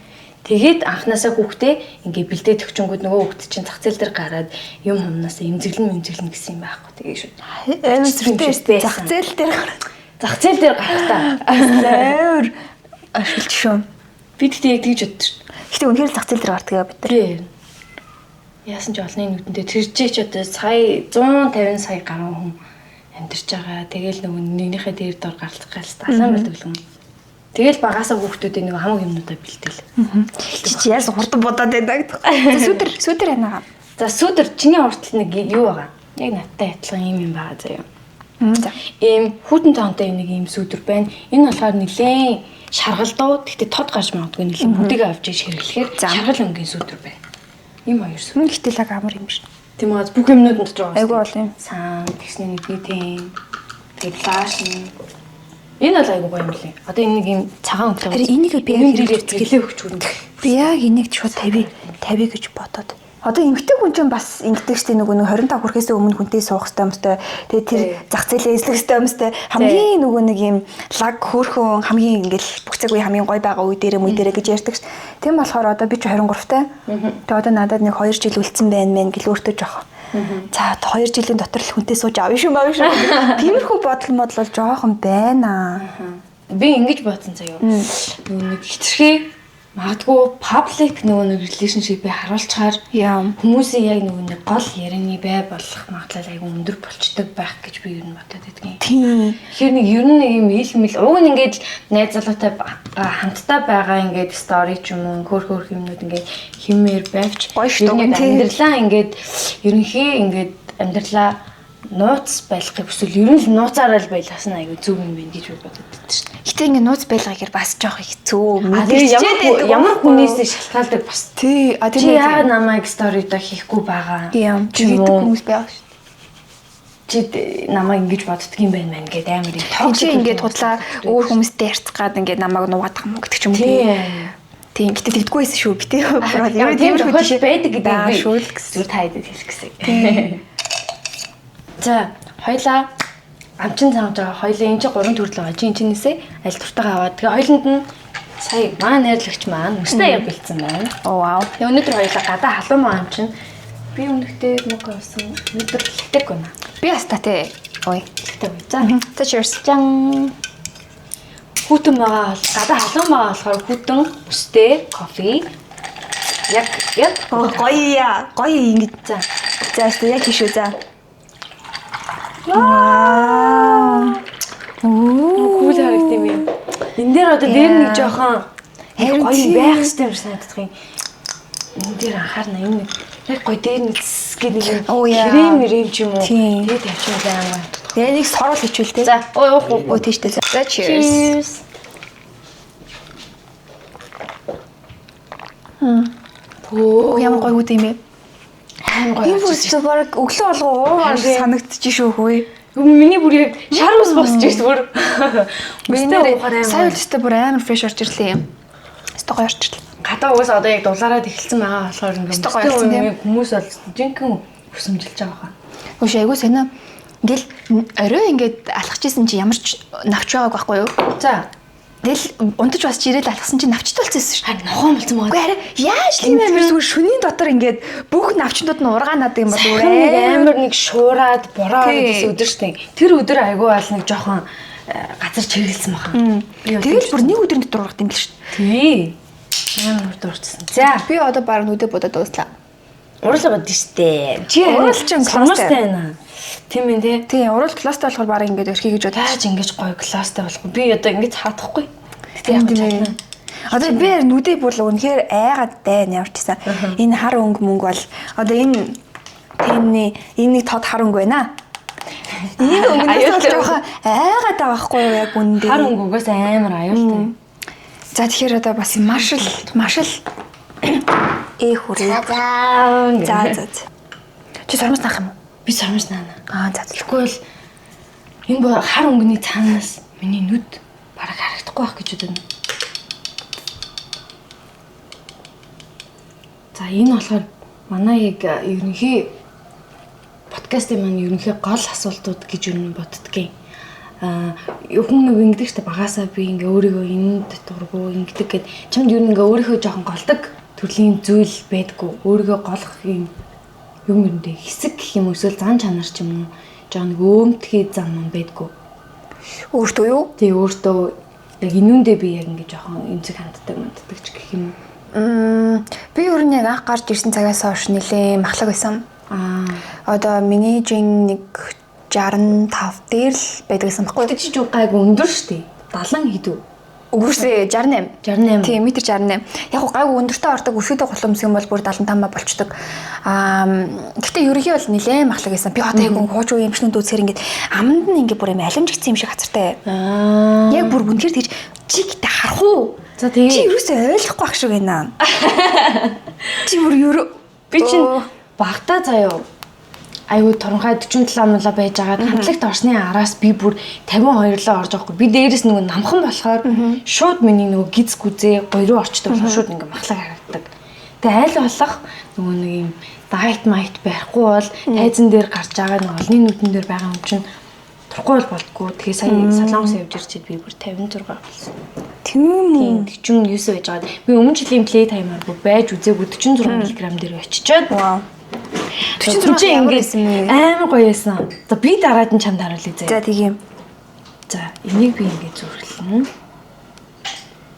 Speaker 2: Тэгээд анханасаа хүүхдээ ингээ бэлдээд өгчөнгүүд нөгөө хүүхд чинь зах зээл дээр гараад юм хумнасаа имзэглэн гэсэн юм байхгүй. Тэгээ шууд
Speaker 1: эмсэртэй зах зээл дээр
Speaker 2: гарахтаа
Speaker 1: амар ашиглаж шүү.
Speaker 2: Бид тэгээд тэгж боддоо шүү.
Speaker 1: Гэтэ үнэхээр зах зээл дээр гардгаа бид нар.
Speaker 2: Яасан ч олонний нүдэндээ тэржээч одоо сая 150 сая гаруй хүн амьдарч байгаа. Тэгээл нөгөө нэгнийхээ дээр дор гарцах галс алаан болдог юм. Тэгэл багасаа хүүхдүүдээ нэг хамаг юмнуудаа бэлдээл.
Speaker 1: Чи яас хурдан бодоод байдаг. Сүдэр янаага.
Speaker 2: За сүдэр чиний уртл нэг юу байгаа? Яг надтай адилхан юм байгаа заяа.
Speaker 1: За.
Speaker 2: Ийм хүүтэн тоонтой нэг ийм сүдэр байна. Энэ болохоор нэлээд шаргалдуу. Гэхдээ тод гарч магадгүй нэлээд бүдийг авч иж хэрэглэхээр шаргал өнгийн сүдэр байна. Ийм хоёр сүдэр.
Speaker 1: Гэтэл яг амар юм шүү.
Speaker 2: Тийм үү бүх юмнууд дотор байгаа.
Speaker 1: Айгуу бол юм.
Speaker 2: Сан тэгснэ нэг тийм. Тэгээд лааш нь Энэ бол айгуу гоё юм лээ. Одоо энэ нэг юм цагаан өглөө.
Speaker 1: Харин энийг би яг
Speaker 2: гэлээ өгч хүрнэ.
Speaker 1: Би яг энийг шууд 50 гэж бодоод. Одоо эмгтэй хүн чинь бас ингэдэг штеп нөгөө 25 хүрэхээс өмнө хүнтэй суух хэрэгтэй юмстай. Тэгээ тэр зах зээлээ эзлэх хэрэгтэй юмстай. Хамгийн нөгөө нэг юм лаг хөөрхөн хамгийн ингээл бүх цаг үе хамгийн гоё байгаа үе дээрээ гэж ярьдаг штеп. Тийм болохоор одоо би ч 23-тай. Тэгээ одоо надад нэг 2 жил үлдсэн байна мэн гэл өөртөө жоох. За 2 жилийн дотор л хүнтэй сууж авъя шүү маа шүү. Тиймэрхүү бодол модол жоохон байна.
Speaker 2: Би ингэж бодсон заяа. Нэг хитрхээ магадгүй public нэг relationship-ийг харуулчаар хүмүүсийн яг нэг гол ярианы бай болох магадлал айгүй өндөр болчдөг байх гэж би юу бодоод байдгийг.
Speaker 1: Тийм.
Speaker 2: Тэгэхээр нэг ер нь нэг юм ил уг нь ингээд найз залуутай хамтдаа байгаа ингээд story ч юм уу хөөх юмнууд ингээд хэмээр байвч
Speaker 1: гоё шүү дээ.
Speaker 2: Амьдралаа ингээд ерөнхий ингээд амьдралаа нууц байлгахыг хүсвэл ер нь л нууцаараа л байлгах нь айгүй зөв юм байна гэж би бодод байдаг шүү дээ.
Speaker 1: Гэтэ ингээ нууц байлгахыг бас жоох хэцүү.
Speaker 2: Ямар хүнээс шалтгаалдаг бас.
Speaker 1: Тий.
Speaker 2: Тэр яагаад намайг сторидо хийхгүй байгаа.
Speaker 1: Тийм. Чигдэг хүмүүс байгаа шүү дээ.
Speaker 2: Чи намайг ингэж боддөг юм байна мэн гэдэг амар юм тоог
Speaker 1: чи ингээд худлаа өөр хүмүүстэй ярьцах гад ингээд намайг нугаадах юм гэдэг ч юм уу. Тийм. Гэтэ тэгдэггүй байсан шүү. Би тийм
Speaker 2: тохиолдол байдаг гэдэг
Speaker 1: шүү л гэсэн.
Speaker 2: зүгээр таадаг хэлэх гэсэн. За, хоёлаа амчин цаамж байгаа. Хоёлаа энэ чи 3 төрөл байгаа. Чи энэсээ аль туртайгаа аваад. Тэгээ хоёуланд нь сая маа найрлагч маань өстэй яг бэлдсэн байна.
Speaker 1: Оо вау.
Speaker 2: Тэгээ өнөөдөр хоёлаа гадаа халуун маа амчин. Би өнөختөө мог авсан. Өнөөдөр лэгтэй гэнэ.
Speaker 1: Би астатэй. Ой.
Speaker 2: Лэгтэй бай. За,
Speaker 1: cheers.
Speaker 2: Жан. Хүүтэн байгаа бол гадаа халуун байгаа болохоор хүүтэн өстэй кофе. Яг
Speaker 1: гоё ингэж за. За яа хийшүү за.
Speaker 2: Вау. Кул харагд юм юм. Энд дээр одоо дээр нэг жоохон гоё байх хэрэгтэй юм санагдах юм. Энд дээр анхаарна энэ яг гоё дээр нэг гэдэг крем ч юм уу. Тэгээд тавьчих байгаа.
Speaker 1: Тэгээ нэг сорол хичүүл тээ.
Speaker 2: За уух
Speaker 1: тийштэй. За cheers. Ямар гоё үт юм бэ? Энэ бүсч баг өглөө болго ууваар санагдчих шүү хөөе.
Speaker 2: Миний бүр яг шар ус босч ирсэн бүр.
Speaker 1: Миний сая үлстэй бүр амар фрэш орж ирлээ юм. Өстө гоё орж ирлээ.
Speaker 2: Гадаа уус одоо яг дулаараад эхэлсэн байгаа болохоор ингээд хүмүүс бол жинхэнэ хүсэмжилж байгаа хаа.
Speaker 1: Үгүй айгуу сонио. Ингээл орой ингээд алхажсэн чи ямар ч навч байгааг байхгүй юу? За. Тэгэл унтаж бас чирэл алхсан чинь навчтай болсон шүү.
Speaker 2: Харин нохоо болсон байгаа.
Speaker 1: Үгүй харин яаж тийм амар зүгээр шөнийн дотор ингээд бүх навчнууд нь ургаанаад юм бол
Speaker 2: амар нэг шуураад бороо гэсэн өдөр штэ. Тэр өдөр айгүй бол нэг жоохон газар чиглэлсэн баха.
Speaker 1: Тэгэл бүр нэг өдрийн дотор ургах юм л шүү.
Speaker 2: Тий. Амар дурдсан. За
Speaker 1: би одоо баг нүдэ бодоод ууслаа.
Speaker 2: Урлаа бод штэ.
Speaker 1: Чи уруулчин
Speaker 2: класстай байна. Тийм ээ тий.
Speaker 1: Тий, урал класстай болохоор баг ингээд өрхий гэж бодож
Speaker 2: тааж ингэж гоё класстай болохгүй. Би одоо ингэж хаадахгүй.
Speaker 1: Тийм тийм. Одоо би нүдэ бүр үнэхээр айгаад байна ямар ч гэсэн. Энэ хар өнгө мөнгө бол одоо энэ тэмний энэ нэг тод хар өнгө байна. Энэ өнгөнөөс бол жоохон айгаад байгаа байхгүй юу яг үндэ.
Speaker 2: Хар өнгөгөөс амар аюултай.
Speaker 1: За тэгэхээр одоо бас машил хүрээ. За. Чи сормос наах юм уу?
Speaker 2: Би сормос наана.
Speaker 1: За.
Speaker 2: Тэгэхгүй бол энэ хар өнгөний цаанаас миний нүд бараг харагдахгүй байх гэж бодсон. За энэ болохоор манай яг ерөнхий подкастын маань ерөнхий гол асуултууд гэж юу боддгийг. Хүн нэг ингэдэг ч багасаа би ингээ өөрийгөө энэ дургу ингэдэг гэд чамд юу ингээ өөрийнхөө жоохон голдог төрлийн зүйл байдгүй. Өөрийгөө голох юм мэрэндээ хэсэг гэх юм эсвэл зан чанар ч юм уу жоохон нэг өөмтгий зам юм байдгүй.
Speaker 1: Өөртөө юу?
Speaker 2: Тий өөртөө яг инүүндээ би яг ингээ жоохон эмзэг ханддаг манддаг ч гэх юм.
Speaker 1: Би өөр нь яг анх гарч ирсэн цагаас хойш нэлээ махлаг байсан. Одоо миний жин нэг 65 дээр л байдаг гэсэн баггүй.
Speaker 2: Тэг чи ч гайгүй өндөр штий. 70 хэдүү.
Speaker 1: Үгүйсээ 68.
Speaker 2: 68.
Speaker 1: Тийм метр 68. Яг гайгүй өндөртөө ордог өсөдөө голомс юм бол бүр 75 болчдөг. Гэхдээ ерөнхий бол нэлээ махлаг байсан. Би одоо яг хуучин эмчнүүд үзэхэр ингээд аманд нь ингээд бүр юм алимжигдсан юм шиг хацартай. Яг бүр үнэхээр тэгж чигтэй харах уу?
Speaker 2: За тэгээ.
Speaker 1: Чи юусоо ойлгохгүй ах шиг байна. Чи бүр
Speaker 2: би чинь багтаа заяа аюу туранхай 47 мулаа байж байгаа хамтлагт орсны араас би бүр 52 лөө орж байгаа хгүй. Би дээрээс нөгөө намхан болохоор шууд миний нөгөө гиз гүзээ гоёроо орчдөг болохоор шууд ингээ махлаг харагддаг. Тэгээ айл болох нөгөө нэг юм дайт майт барихгүй бол тайзан дээр гарч байгаа нэг олны нүдэн дээр байгаа юм чинь турахгүй бол болдгоо. Тэгээ сая Солонгос явж ирчихэд би бүр 56 болсон.
Speaker 1: Тийм үү.
Speaker 2: 49 байж байгаа. Би өмнө жилийн play time-аар бүр байж үзээгүй 46 кг дээр очичоод.
Speaker 1: Вау.
Speaker 2: 46 ингээд амар гоё байсан. За би дараад нь чамд харуулъя заяа.
Speaker 1: За тийм.
Speaker 2: За энийг би ингээд зүрхлэнэ.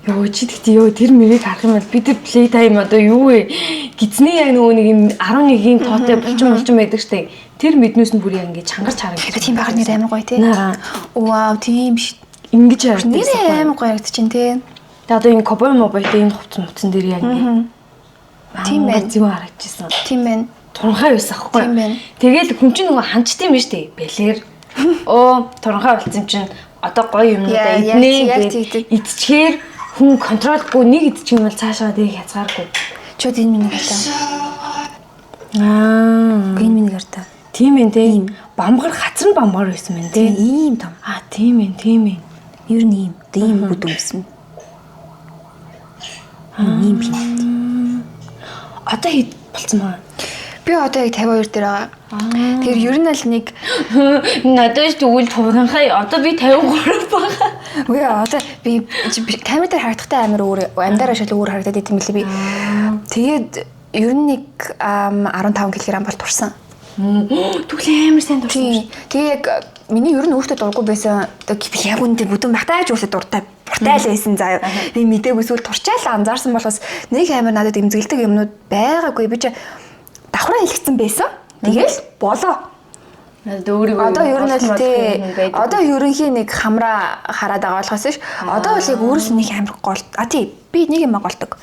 Speaker 2: Йоо чи тэгтээ ёо тэр мөрийг харах юм бол би тэр play time одоо юу вэ? Гизний яг нөгөө нэг юм 11-ийн тоотой булчин байдаг штэ. Тэр мэднээс нь бүр яг ингээд чангарч харагдаж.
Speaker 1: Тийм багаар нэр амар гоё тий. Вау тийм биш.
Speaker 2: Ингэж харагдаж.
Speaker 1: Нэр амар гоё харагдчихээн тий.
Speaker 2: Тэгээ одоо энэ cowboy mobile-тэй энэ хувцсан дээр яг ингээд.
Speaker 1: Тийм байх
Speaker 2: зүг харагдчихсан.
Speaker 1: Тийм байна.
Speaker 2: Туранхай байсан аахгүй.
Speaker 1: Тийм байна.
Speaker 2: Тэгэл хүн чинь нөгөө ханчтай юм ба штэ. Бэлэр. Оо туранхай болсон чинь одоо гоё юмнуудаа иднэ гэдэг. Идчихээр хүн контролгүй нэг идчих юм бол цаашаа тийг хязгааргүй.
Speaker 1: Чод энэ миний гартаа. Энэ миний гартаа.
Speaker 2: Тийм ээ тийм. Бамгар хацран бамгар байсан мэн тийм.
Speaker 1: Ийм том.
Speaker 2: Тийм ээ.
Speaker 1: Ер нь ийм бүдүүн байсан. Ийм би.
Speaker 2: Одоо хэд болцсон маа?
Speaker 1: Би одоо яг 52 дээр байгаа. Тэгэхээр ер нь аль нэг
Speaker 2: надад тэгвэл туранхай одоо би 53 байгаа.
Speaker 1: үгүй одоо би камер дээр харагдахтай амар өөр амьдараа шал өөр харагдаад идэм билээ би. Тэгээд ер нь нэг 15 кг бол турсан.
Speaker 2: Түглээ амар сайн турсан.
Speaker 1: Тэгээ яг миний ер нь өөртөө дурггүй байсан. Яг үнэндээ бүдүүн багтааж өөртөө дуртай буртай л байсан заяа. Би мдээгүй эсвэл турчаал анзаарсан болохоос нэг амар надад эмзэглдэг юмнууд байгаагүй. Би ч давхраа хэлгэцэн байсан. Тэгэл болоо. Одоо ер нь л тий. Одоо ерөнхийн нэг хамраа хараад байгаа болохоос ш. Одоо бол яг өөрөөс нэг амар гол. Тий. Би нэг юм голдог.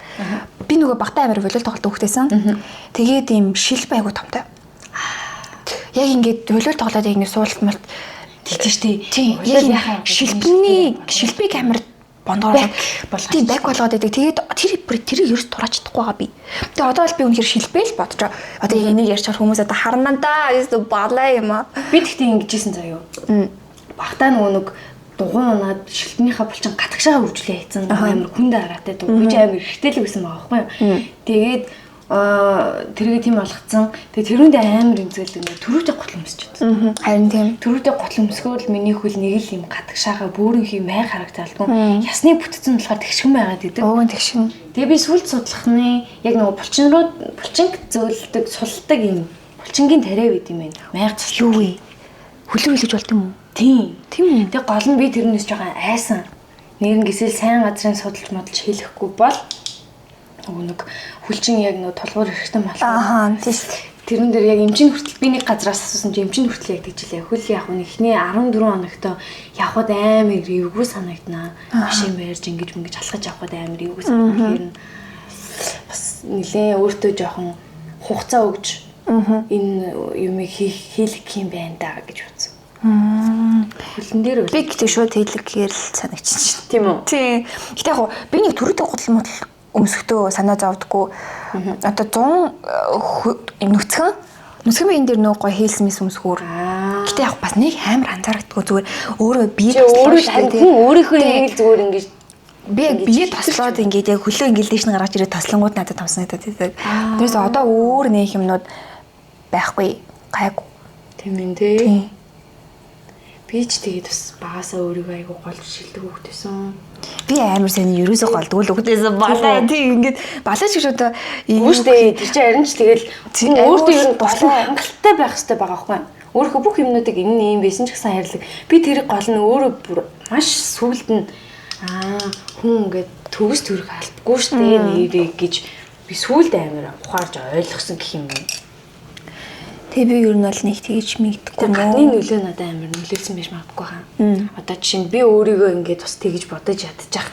Speaker 1: Би нөгөө багтаа амар волейбол тоглох хөхтэйсэн. Тэгээд ийм шил байгуу томтой. Яг ингээд волейбол тоглоод яг нэг суулт малт
Speaker 2: тэгдэж тий.
Speaker 1: Тий. Яг шилбэг амар бондоороо болгоо. Тийм бак болгоод байдаг. Тэгээд тэрийг ерөөс тураач чадахгүй байгаа би. Тэгээ одоо бол би үнэхээр шилбэл бодож байгаа. Одоо яг энийг ярьж байгаа хүмүүс одоо харна да. Эсвэл балаа юм аа.
Speaker 2: Би тэгтээ ингэжсэн заяа. Багтаа нөгөө дугуй унаад шилтнийхаа булчин гатгшаа хөвжлээ хийцэн амар хүндэ хараатай дуу. Би ч амар ихтэй л байсан байгаа байхгүй юу. Тэгээд тэргээ тийм болгоцсон. Тэгээ тэрүүндээ амар имзэглэг нэ төрүүтэй готл өмсч чадсан.
Speaker 1: Харин тийм.
Speaker 2: Төрүүтэй готл өмсгөөл миний хөл нэг л юм гатгшаага бөөрөнх юм май харагдалгүй. Ясны бүтцэн болохоор тэгшхэн байгаад идэг.
Speaker 1: Өвгөн тэгшхэн.
Speaker 2: Тэгээ би сүлд судлахны яг нөгөө булчинг зөөлдөг сулдаг юм. Булчингийн тариа байд юм байна. Майг
Speaker 1: юу вэ? Хүлэр хүлээж болт юм уу?
Speaker 2: Тийм.
Speaker 1: Тийм үү?
Speaker 2: Тэгээ гол нь би тэрнээс жоохон айсан. Нэрэн гисэл сайн газрын судалж модалж хэлэхгүй бол нэг хүлчин яг нэг толгуур эрэхтэн малаа.
Speaker 1: Тийм.
Speaker 2: Тэрэн дээр яг эмчийн хүртэл би нэг газраас асуусан чи эмчийн хүртэл яг тэгжилээ. Хөл яг ихний 14 хоногт явхад амар эвгүй санагднаа. Машин байрж ингэж алхаж явхад амар эвгүй санагдах юм. Бас нилээ өөртөө жоохон хугацаа өгж энэ юмыг хийх юм байна да гэж бодсон. Хөлн дээр
Speaker 1: би гэдэг шууд хэлэхээр л санагчиж.
Speaker 2: Тийм үү?
Speaker 1: Тийм. Гэтэ яг би нэг төрөйтэй гудал модал өмсөхдөө санаа зовдгоо. Одоо 100 нүцгэн энэ дээр нөө гой хийлсэн мэс өмсгөр. Гэтэ яг бас нэг амар анзаардаг зүгээр өөрөө бие
Speaker 2: өөрийнхөө нэг л зүгээр ингэж
Speaker 1: би яг бие тослоод ингээд яг хөлөө ингээд дэш нь гаргаж ирээд тослонгууд надад томснагдаад байдаг. Тэрээс одоо өөр нэг юмнууд байхгүй гайгүй.
Speaker 2: Тийм ээ тий. Би ч тэгээд бас багасаа өөрийгөө айгу гол шилдэг хөвгтэйсэн.
Speaker 1: Би амар сайн ерөөсөө голдгүй л хөвгтэйсэн балаа тийм ингээд балаа шиг одоо
Speaker 2: үүштэй тэр чинь харин ч тэгэл өөртөө ер нь туслан хангалттай байх хэрэгтэй байгаа байхгүй. Өөрийнхөө бүх юмнуудыг энэ юм байсан ч гэсэн хайрлаг. Би тэрийг гол нь өөрөө бүр маш сүгэлд нь хүн ингээд төгс төрөх албагүй штэ нэрээ гэж би сүгэлд амар ухаарж ойлгосон гэх юм.
Speaker 1: Тэгээ би ер нь бол нэг тэгж мэддэггүй нөө.
Speaker 2: Гадны нөлөө надад амар нөлөөлсөн байж магадгүй хаа. Одоо жишээ нь би өөрийгөө ингээд бас тэгж бодож ядчихад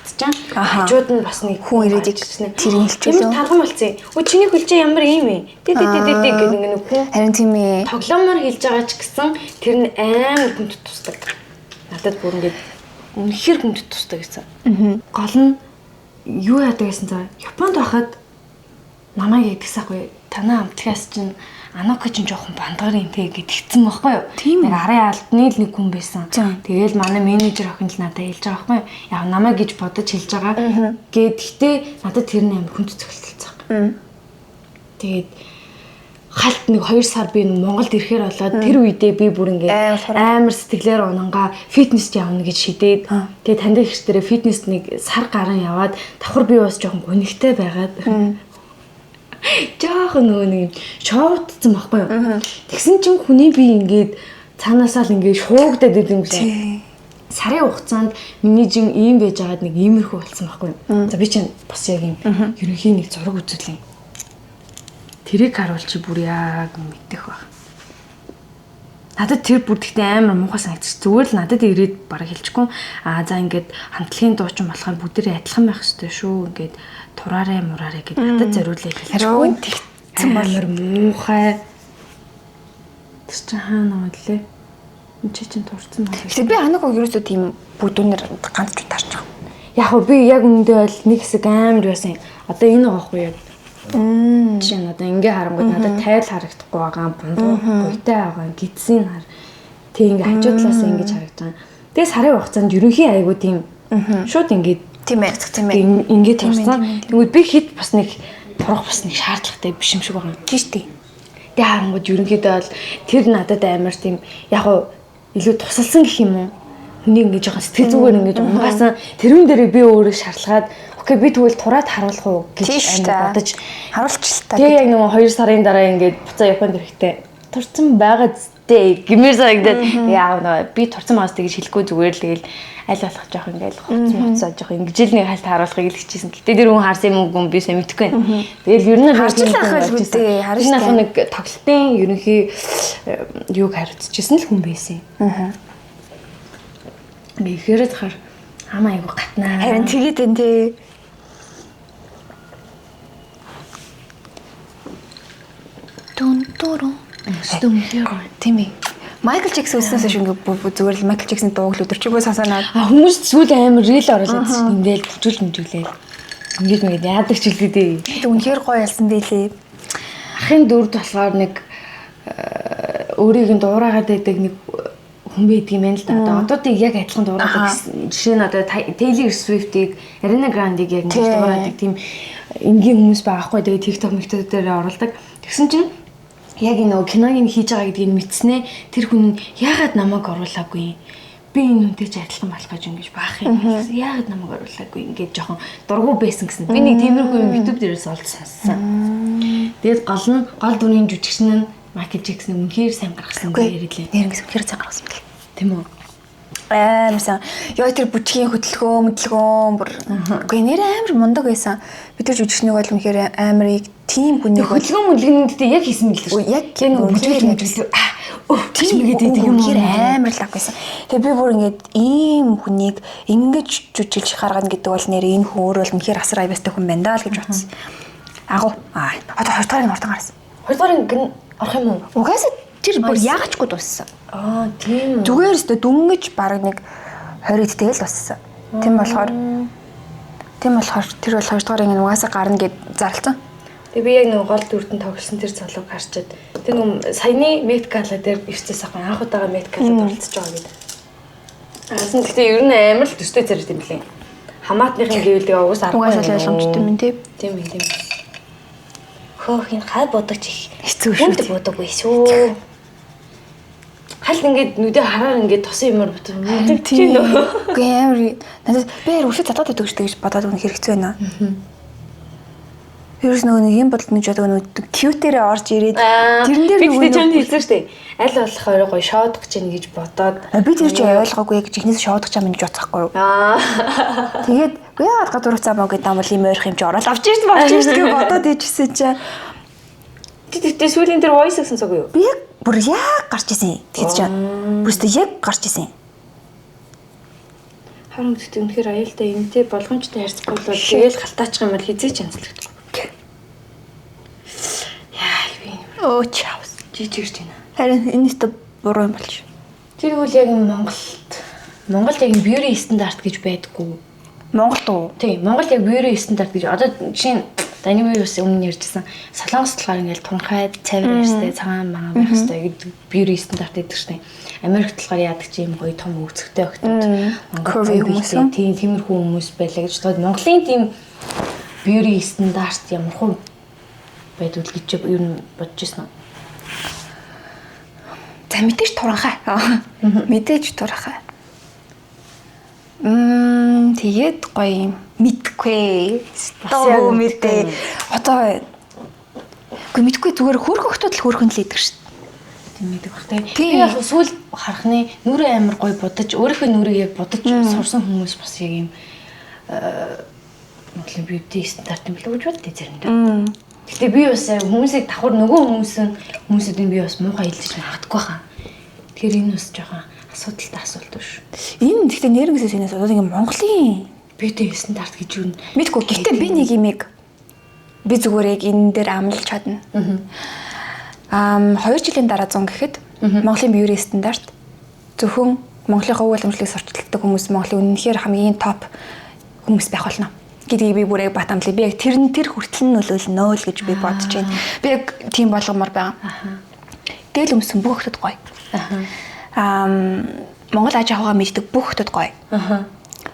Speaker 2: хажууд нь бас нэг
Speaker 1: хүн ирээд тэрийг хэлчихлээ.
Speaker 2: Тарган болцсон. Өө чиний хөлжээ ямар юм бэ? Дэ гэдэг нэг хүн.
Speaker 1: Харин тийм ээ.
Speaker 2: Тоглоомоор хэлж байгаа ч гэсэн тэр нь амар хүнд тусдаг. Надад бүр ингээд үнэхээр хүнд тусдаг гэсэн. Гол нь юу яадаг гэсэн цаа. Японд байхад намайг гэдгсаахгүй танаа амтлагаас чинь Анока чинь жоохон бандгар юм те гэдгийгдсэн байхгүй юу? Нэг арын алдны л нэг хүн байсан. Тэгээл манай менежер охин л надад хэлж байгаа байхгүй юу? Яг намайг гэж бодож хэлж байгаа. Гэхдээ надад тэр нь амар хүнд цогцолцсон. Тэгээд халт нэг 2 сар би Монголд ирэхээр болоод тэр үедээ би бүр ингээд амар сэтгэлээр унангаа фитнест явна гэж шийдээд тэгээд танд их хэрэг фитнест нэг сар гарan яваад давхар би бас жоохон гонигтай байгаад жоохон нөгөө нэг шоудсан байхгүй юу. Тэгсэн чинь хүний би ингээд цаанаасаа л ингээд шуугдаад идэв юм шиг. Сарын хугацаанд миний жин ийм байж байгаад нэг иймэрхүү болсон байхгүй юу. За би чинь бас яг юм ерөнхийн нэг зураг үзүүлээ. Тэрийг харуулж бүр яг мэдэх баг. Надад тэр бүр тэгтээ амар муухай санагдчих. Зүгээр л надад ирээд бараг хэлчихгүй. За ингээд хамтлагийн дуучин болохоор бүгдээ адилхан байх хэрэгтэй шүү. Ингээд тураарэ мураарэ гэдэг надад зориулъя хэлчихгүй. Тэгсэн амар муухай. Тэр чинь хаана болоо? Энд чинь турцсан байна.
Speaker 1: Гэтэ би ханаг ерөөсөө тийм бүдүүнээр ганц ч таарч байгаа.
Speaker 2: Яг би яг үндэ бол нэг хэсэг амар байсан. Одоо энэ байхгүй яг. Чинь одоо ингээ харангууд надад тайл харагдахгүй байгаа, буйтай байгаа, гидсийн хар. Тэг ингээ хажуудлаас ингэж харагдсан. Тэгээ сарын хугацаанд ерөнхий айгуу тийм шууд ингээ
Speaker 1: тийм ээ.
Speaker 2: Ингээ турсан. Тэгвэл би хэд бас нэг турах бас нэг шаардлагатай биш юм шиг байгаа.
Speaker 1: Тийш тий.
Speaker 2: Тэгээ харангууд ерөнхийдөө бол тэр надад амар тийм яг илүү тусалсан гэх юм уу? Хүний ингээ жоохон сэтгэл зүгээр ингээ унгаасан. Тэрүүн дээрээ би өөрөө шаардлага окей би тэгвэл тураад харуулах уу гэж бодож
Speaker 1: харуулчихлаа.
Speaker 2: Тэгээ яг нэг 2 сарын дараа ингээд буцаа Японд ирэхдээ турцсан байгаа зтэй гэмээр санагдаад яав нөө би турцсан байгаас тэгж хэлэхгүй зүгээр л тэгэл аль болох жоох ингээд хуцсан жоох ингэж л нэг хальт харуулахыг л хичээсэн. Гэтэ тэр хүн харсан юм уу би сайн мэдэхгүй байна. Тэгэл ер нь
Speaker 1: харчлах хэлбүтэй
Speaker 2: харсан нэг тоглолтын ерөнхий юуг хариуцчихсэн л хүн байсан. Ихэрэд хар хамаа айгу гатнаа.
Speaker 1: Харин тэгээд энэ тий. Тунтуру. Тийм ээ. Майкл Джексон үснээс шиг ингээ зүгээр л Майкл Джексон дууг л өдөрчигөө сонсоноод
Speaker 2: хүмүүс сүүл амар рил оруулаад ингээл бүжүүл мүжүүлээ. Ингээд мэд яадаг ч үлдээ.
Speaker 1: Тэг үнэхээр гоё ялсан байлээ.
Speaker 2: Ахын дөрөвд болохоор нэг өөрийг нь дуурайгаад байдаг нэг хүн байдаг юм байна л да. Одоо тийг яг адилхан дуурайдаг жишээ нь одоо Taylor Swift-ийг, Ariana Grande-ийг яг нэг дуурайдаг тийм энгийн хүмүүс байгаа хгүй. Тэгээ TikTok мэгтүүд дээр оруулдаг. Тэгсэн чинь яг энэ киногийн хийж байгаа гэдгийг мэдснээ тэр хүн яагаад намайг оруулаагүй? Би энэ үнтэй ч адилхан болох гэж ингэж баах юм. Яагаад намайг оруулаагүй? Ингээд жоохон дургу байсан гэсэн. Би нэг тиймэрхүү юм YouTube дээрээс олж сонссон. Тэгээд гол дүрийн жүжигчин нь Майкл Джексон үнэхээр сайн гаргасан гэж ярьлаа.
Speaker 1: Нэрнгэс үнэхээр сайн гаргасан бэл.
Speaker 2: Тийм үү?
Speaker 1: Амарсан. Яа тэр бүжгийн хөдөлгөөн бүр үгүй нэр амар мундаг байсан. Би тэр жүжигчнийг бол үнэхээр амарыг тийм хүнийг
Speaker 2: хөдөлгөөн мөлгөнөдөө яг хийсэн мэлээ шүү.
Speaker 1: Яг энэ бүжгийн тиймгээд идэг юм амар лаг байсан. Тэгээ би бүр ингээд ийм хүнийг ингэж жүжиглж гаргана гэдэг бол нэр энэ хүн өөрөө л үнэхээр асар аястай хүн байна даа л гэж бодсон. Агуу. Одоо 2 дахь ордог гарсан.
Speaker 2: 2 дахь гин орох юм уу?
Speaker 1: Угаасаа тэр бүр яагачгүй дууссан.
Speaker 2: Тийм.
Speaker 1: Зүгээр өстө дүнгэж баг нэг 20-д тэгэл дууссан. Тийм болохоор тэр бол 2 дахь орын угаасаа гарна гэд зарлцсан.
Speaker 2: Тэгээ би яг нэг гол дүрдэн тоглосон тэр цолог харчаад тэр нэг саяны Met Gala дээр ирчихсэн ахгүй анх удаага Met Gala-д оролцож байгаа гэдэг. Асан гэхдээ ер нь амар л төстэй зэрэг юм блин. Хамаатныхын гэвэл угаас аргагүй
Speaker 1: ойлгомжтой юм тийм.
Speaker 2: Тийм юм. Хөөх энэ хай бодогч их
Speaker 1: хэцүү шүү.
Speaker 2: Хүнд бодоггүй шүү. Хальт ингээд нүдээ хараар ингээд тосон юмар бот.
Speaker 1: Тийм нөө. Үгүй амар надад би өршөө задаад байдаг гэж бодоод үнэ хэрэгцээ байна. Ерөөс нөгөө нэг юм бодол нэг жоо нөгөө кьютэрээ орж ирээд тэрэн дээр
Speaker 2: нөгөө би чамд хэлсэн шүү дээ. Аль болох орой гоё шоодох гэж байна гэж бодоод
Speaker 1: би тэр чинь ойлгоогүй гэж ихнээс шоодох юм гэж бодсохгүй юу. Тэгээд би яагаад гадуур цаамаа гэдэг юм бол юм ойрох юм чи ороод авч ирсэн болж ирсэн гэж бодоод ижсэн чинь
Speaker 2: тэгтээ сүүлийн тэр voice гэсэн цаг юу?
Speaker 1: Би яг бүр яг гарч исэн. Тэгэд чинь бүрстэ яг гарч исэн.
Speaker 2: Харин гэхдээ үнэхээр аюултай юмтэй болгоомжтой харьцахгүй бол тэгэл халтаачих юм бол хизээч янзлагдахгүй. Оо чаус. Жижигч байна.
Speaker 1: Харин энэ ч буруу юм болж.
Speaker 2: Тэр үл яг Монголд яг beauty стандарт гэж байдаггүй.
Speaker 1: Монголд уу?
Speaker 2: Тийм, Монголд яг beauty стандарт гэж одоо жишээ нь Данимын бас өмнө ярьжсэн солонгос талаар ингээл тунхай цавир ястай цагаан маа байх хэвээр гэдэг beauty стандарт гэдэг штеп. Америк талаар яадаг чи юм гоё том өвцөгтэй өгтөд.
Speaker 1: Curvy хүмүүс
Speaker 2: тийм тиймэрхүү хүмүүс байлаа гэж бодоод Монголын тийм beauty стандарт ямар хөө байдвал гэж юу бодож ирсэн үү?
Speaker 1: За мэдээж туранхай. Мэдээж туранхай. Тэгээд гоё юм. Мэдгүй. Стоо мэдээ. Одоо үгүй мэдгүй зүгээр хөөх хөхтөд л хөөхөн л идэг шүү дээ.
Speaker 2: Тийм мэдэх бах тий. Би яг сүүл харахны нүрээ амар гоё бодож, өөрийнхөө нүрийг яг бодож сурсан хүмүүс бас яг юм Монголын beauty стандарт юм болов уу гэж боддөө заримдаа. Гэтэ би бас хүмүүсийг давхар нөгөө хүмүүсүүдийн би бас муухай хэлж магадгүй хаа. Тэгэхээр энэ бас жоохон асуудалтай асуулт биш.
Speaker 1: Энэ гэхдээ нэрнгэсээс энэс одоо ингэ Монголын
Speaker 2: beauty стандарт гэж юу
Speaker 1: мэдгүй. Гэхдээ би нэг юмыг би зүгээр яг энэ дээр амлаж чадна. 2 жилийн дараа 100 гэхэд Монголын beauty стандарт зөвхөн Монголын говь уламжлалыг сурталчилдаг хүмүүс Монголын үнэхээр хамгийн топ хүмүүс байх болно гэдгийг би бүрээ бат амлаа. Би яг тэр хүртэл нь нөлөөлнө л гэж би бодож байна. Би яг тийм болгомоор байгаа. Дээл өмсөн бүх хүмүүс гоё. Монгол аж ахуйгаа мэддэг бүх хүмүүс гоё.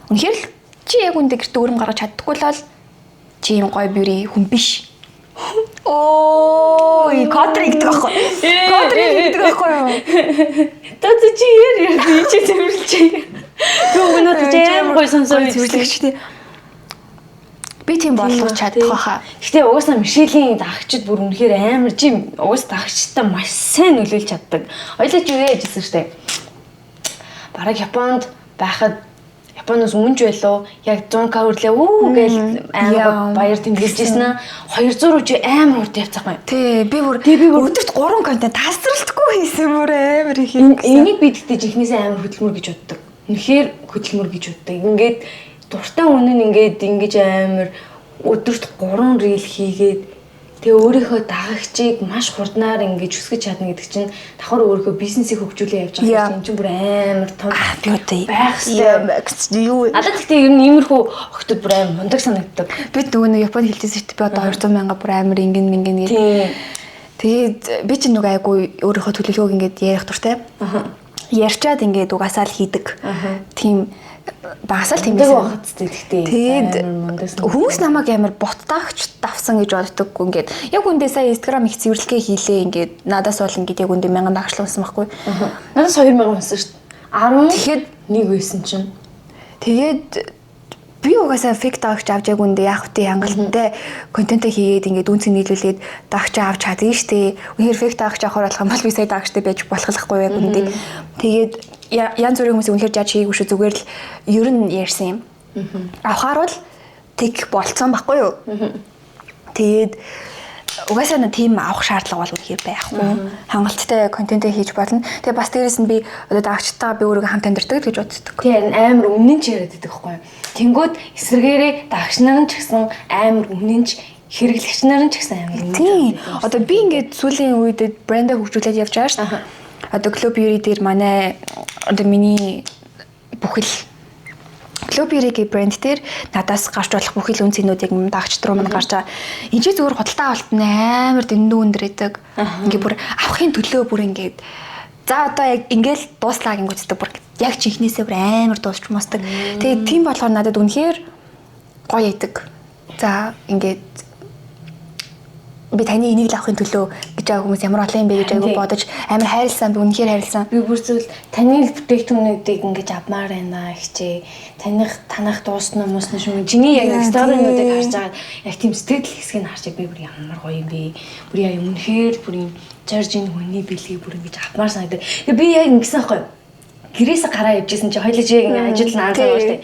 Speaker 1: Үнэхээр л чи яг үндэ гэрт өрөм гаргаж чаддаггүй л бол чи юм гоё beauty хүн биш. Оо, кадрыг гэдэг байхгүй. Кадрыг гэдэг байхгүй юу?
Speaker 2: Тат чи яар би чи зэмэрлж. Түүнээс амар гоё сонсоо
Speaker 1: зэмэрлэгчтэй. Би тийм болгож чадах байхаа.
Speaker 2: Гэтэ угаасаа Мишелийн дагагчид бүр үнэхээр амар чи угаас дагагчтай маш сайн нөлөөлж чаддаг. Ойлоо чи юу яажсэн штэ. Бараг Японд байхад Японоос өмнөж байлоо. Яг 100к хүрлээ үү гээл амар баяр тэмдэглэжсэн аа. 200 руу чи амар урд явцгаахгүй.
Speaker 1: Тий, би бүр өдөрт 3 контент тасралтгүй хийсэн бүр амар их юм.
Speaker 2: Энийг би тэгтээ жихнээсээ амар хөдөлмөр гэж боддог. Үнэхээр хөдөлмөр гэж боддог. Ингээд дуртай үнэн ингээд ингэж амар өдөрт 3 рeel хийгээд тэгээ өөрийнхөө дагагчийг маш хурднаар ингэж өсгөж чадна гэдэг чинь давхар өөрийнхөө бизнесийг хөгжүүлээ явж байгаа юм чинь бүр амар том
Speaker 1: би одоо
Speaker 2: байх хэрэгтэй. Юу надад гэхдээ ер нь иймэрхүү охтод бүр амар мундаг санагддаг.
Speaker 1: Би нөгөө нэг Японд хэлжсэн шүү дээ. Би одоо 200 мянга бүр амар ингэн гээд. Тэгээд би чинь нөгөө айгу өөрийнхөө төлөвлөгөөг ингээд ярих дуртай. Ярьчаад ингээд угаасаа л хийдэг. Тийм багасаал тийм байсан. Тэгээд хүмүүс намайг амар боттаагч давсан гэж боддоггүй ингээд. Яг үндэ сая Instagram их цэвэрлэгээ хийлээ ингээд надаас бол ингээд яг үндэ 1000 дагчлуулсан байхгүй.
Speaker 2: Надаас 2000 байсан шүү дээ. 10
Speaker 1: тэгэхэд
Speaker 2: нэг байсан чинь.
Speaker 1: Тэгээд би угаасаа фейк дагч авч яг үндэ яах вэ хангалттай контент хийгээд ингээд үнцэг нийлүүлээд дагч авч чадъя штэ. Үнээр фейк дагч авахар болох юм бол би сая дагчтай байж болохгүй яг үндэ. Тэгээд янз бүрийн хүмүүс үнэхээр жаж хийгээгүй шүү зүгээр л ер нь ярьсан юм. Авахаар бол тэг болцсон байхгүй юу? Тэгээд угаасаа нэг тийм авах шаардлага бол үнэхээр байхгүй. Хангалттай контент хийж болно. Тэгээ бас дээрэс нь би одоо дагчтайгаа би өөрийгөө хамт амьдардаг гэж боддог.
Speaker 2: Тэгээ амар өмнө нь ч яриад байдаг байхгүй юу? Тэнгүүд эсрэгээрээ дагч нар нь ч гэсэн амар өмнө нь ч хэрэглэгч нар нь ч гэсэн амар өмнө.
Speaker 1: Тийм. Одоо би ингээд сүүлийн үед брендээ хөгжүүлээд явж байгаа шүү дээ. Одоо Club Beauty дээр манай одоо миний бүхэл Club Beauty брэнд дээр надаас гарч болох бүхэл үнцнүүд яг дагч руу мань гарч байгаа. Энд чи зүгээр худалдаа авалт амар дэндүү өндөр идэг. Ингээ бүр авахын төлөө бүр ингээд за одоо яг ингээл дууслаа гингүүцдэг бүр яг чихнээсээ бүр амар дуусч мосдаг. Тэгээд тийм болохоор надад үнэхээр гоё идэг. За ингээд би таны энийг л авахын төлөө гэж байгаа хүмүүс ямар олон юм бэ гэж айгу бодож амар хайрлсан би үнэхээр хайрлсан.
Speaker 2: Би бүр зүйл таны бүтээгдэхүүнүүдийг ингэж авмаар байна хичээ. Танах дуусна мөснө шүү. Чиний яг сторинуудыг харж байгаа яг тийм сэтгэл хэсгийг харж би бүр ямар гоё юм бэ. Бүр яа юм үнэхээр бүр юм Жоржийн хүний бэлгийг бүр ингэж авмаар санагдав. Тэгээ би яг ингэсэн аахгүй. Гэрээсээ гараа явжсэн чи хоёлаа жиг ажил наансаа штэ.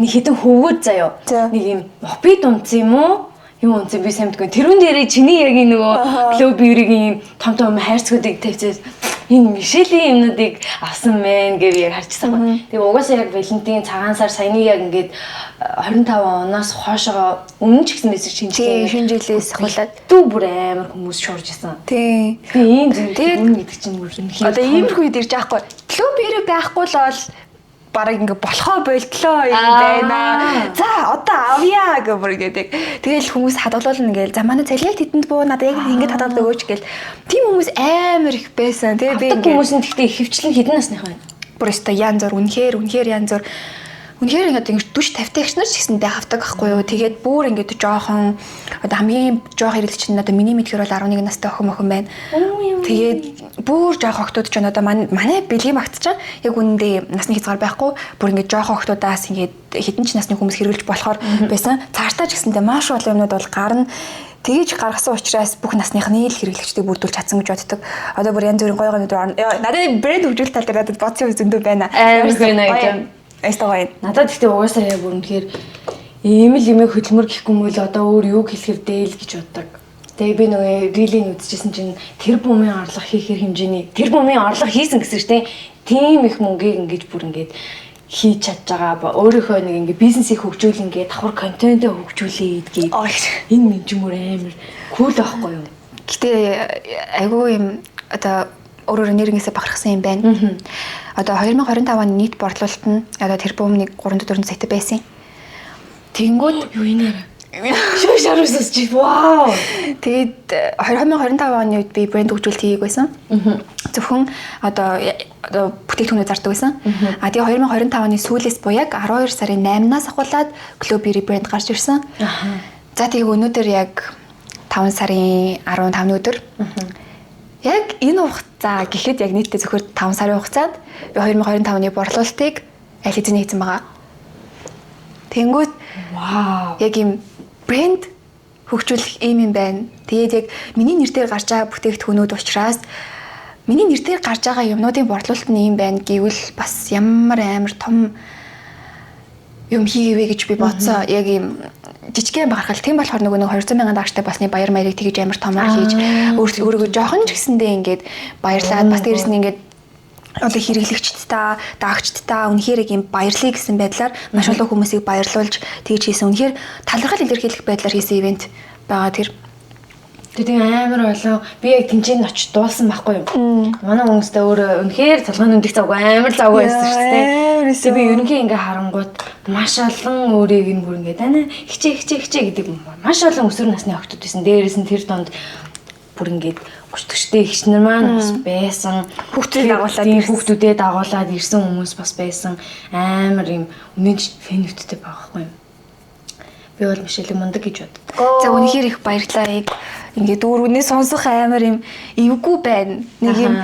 Speaker 2: Нэг хитэн хөвгөөд заяо. Нэг юм мопед унц юм уу? Юу унц би сайн мэдгүй. Тэрүүн дээрээ чиний яг нөгөө Club Beauty-гийн том том хайрцагуудыг тавьчихсан. Энэ Мишелийн юмнуудыг авсан мэн гэж яг харчихсан. Тэгээ угаасаа яг Валентин цагаан сар саяны яг ингээд 25 оноос хоошоо өмнө ч гэсэн мессеж шинжилгээ
Speaker 1: шинжилээс хулаад
Speaker 2: дүү бүр амар хүмүүс шуурж исэн.
Speaker 1: Тий.
Speaker 2: Тэгээ ийм зүйл гэдэг чинь бүр
Speaker 1: одоо иймэрхүү үед ирж байхгүй. Club Beauty байхгүй л бол бараг ингээ болохоо болтлоо юм байна. За одоо авъя гэмэр гэдэг. Тэгэл хүмүүс хадгалуулна гээл. За манай цалин яг тэдэнд буу надад яг ингээд хадгалдаг өгөөч гээл. Тийм хүмүүс амар их байсан. Тэгээ би
Speaker 2: ингээд хүмүүс нь гэхдээ хөвчлэн хідэн насных байна.
Speaker 1: Бүр өстой янз бүр үнэхээр янз бүр. Үнэхээр ингээд 40 50 тагч нар ч гэсэндээ хавдаг байхгүй юу. Тэгээд бүр ингээд жоохон одоо хамгийн жоох хэрэглэгч нь одоо миний мэдхээр бол 11 настай охин байна. Тэгээд бүр жоох охтууд ч одоо манай бэлгийн багт ч яг үнэндээ насны хязгаар байхгүй. Бүр ингээд жоох охтуудаас ингээд хэдэн ч насны хүмүүс хэрэглэж болохоор байсан. Цаашдаа ч гэсэндээ маш олон юмнууд бол гарна. Тэгэж гаргасан учраас бүх насныхны л хэрэглэгчдийг бүрдүүлж чадсан гэж боддог. Одоо бүр янз бүрийн гоё надад брэнд хөгжүүлэлт тал дээр надад бодсон юм зөндөө байна.
Speaker 2: Амар байна гэж.
Speaker 1: Эстогой.
Speaker 2: Надад гэхдээ угаасаа яг үнэхээр ийм л юмэг хөдөлмөр гэхгүй мөл одоо өөр юу хэлэхэр дээл гэж боддог. Тэгээ би нөгөө рилийн үзчихсэн чинь тэр бумын орлого хийхэр хэмжээний тэр бумын орлого хийсэн гэсэн чинь тийм их мөнгийг ингэж бүр ингэж хийж чадж байгаа. Өөрийнхөө нэг ингэ бизнесийг хөгжүүлэнгээ давхар контентээ хөгжүүлээд гээд энэ мэнчмөр амар кул байхгүй юу.
Speaker 1: Гэтэ айгүй юм одоо өөрөөр нэрнгээсээ бахархсан юм байна. Одоо 2025 оны нийт борлуулалт нь одоо тэрбумыг 3-4 сая байсан. Тэнгүүд
Speaker 2: юу инээр шоо шарусч вау.
Speaker 1: Тэгээд 2025 оны үед би брэнд хөгжүүлэлт хийгээг байсан. Зөвхөн одоо бүтээгдэхүүнээ зардаг байсан. Тэгээ 2025 оны сүүлээс буюу яг 12 сарын 8-наас ахуулаад Global Rebrand гарч ирсэн. За тэгээ өнөөдөр яг 5 сарын 15-ны өдөр. Яг энэ хугацаа гэхэд яг нийтдээ зөвхөн 5 сарын хугацаанд би 2025 оны борлуулалтыг аль хэзээ хийсэн байгаа. Тэнгүүд вау. Яг юм брэнд хөгжүүлэх юм байна. Тэгээд яг миний нэр дээр гарч байгаа бүтээгдэхүүнүүд учраас миний нэр дээр гарч байгаа юмнуудын борлуулалт нь юм байна гэвэл бас ямар амар том юм хийгээвэ гэж би бодсоо. Яг юм жижигхэн бахархал. Тийм болохоор нөгөө 200 мянган дагчтай басны баяр маярыг тэгж амар томоор хийж өөрийгөө жоохон ч гэсэндээ ингээд баярлаад бас дээрэс нь ингээд одоо хэрэглэгчдтэй, дагчдтай үнэхээр юм баярлая гэсэн байдлаар маш олон хүмүүсийг баярлуулж тэгж хийсэн. Үнэхээр талархал илэрхийлэх байдлаар хийсэн ивент байгаа тэр.
Speaker 2: Тэгээ амар болоо. Би яг тэнцэн очиж дуулсан байхгүй юу? Манай хүмүүстэй өөрөө үнэхээр цалгааны үндих цаг амар лав байсан шүү дээ. Тэгээ би ерөнхий ингээ харангууд маш олон өөрийг нь бүр ингээ тань хичээ гэдэг маш олон өсвөр насны охтууд байсан. Дээрээс нь тэр донд бүр ингээ 30-40-тэй ихчнэр маань бас байсан. Хүүхдүүдэд дагуулад ирсэн хүмүүс бас байсан. Амар юм үнэнч фэнүүдтэй байхгүй юу? Би бол Мишель мундаг гэж боддог.
Speaker 1: За үнэхээр их баярлалаа. Ингээд дөрөвнээ сонсох амар юм эвгүй байна. Нэг юм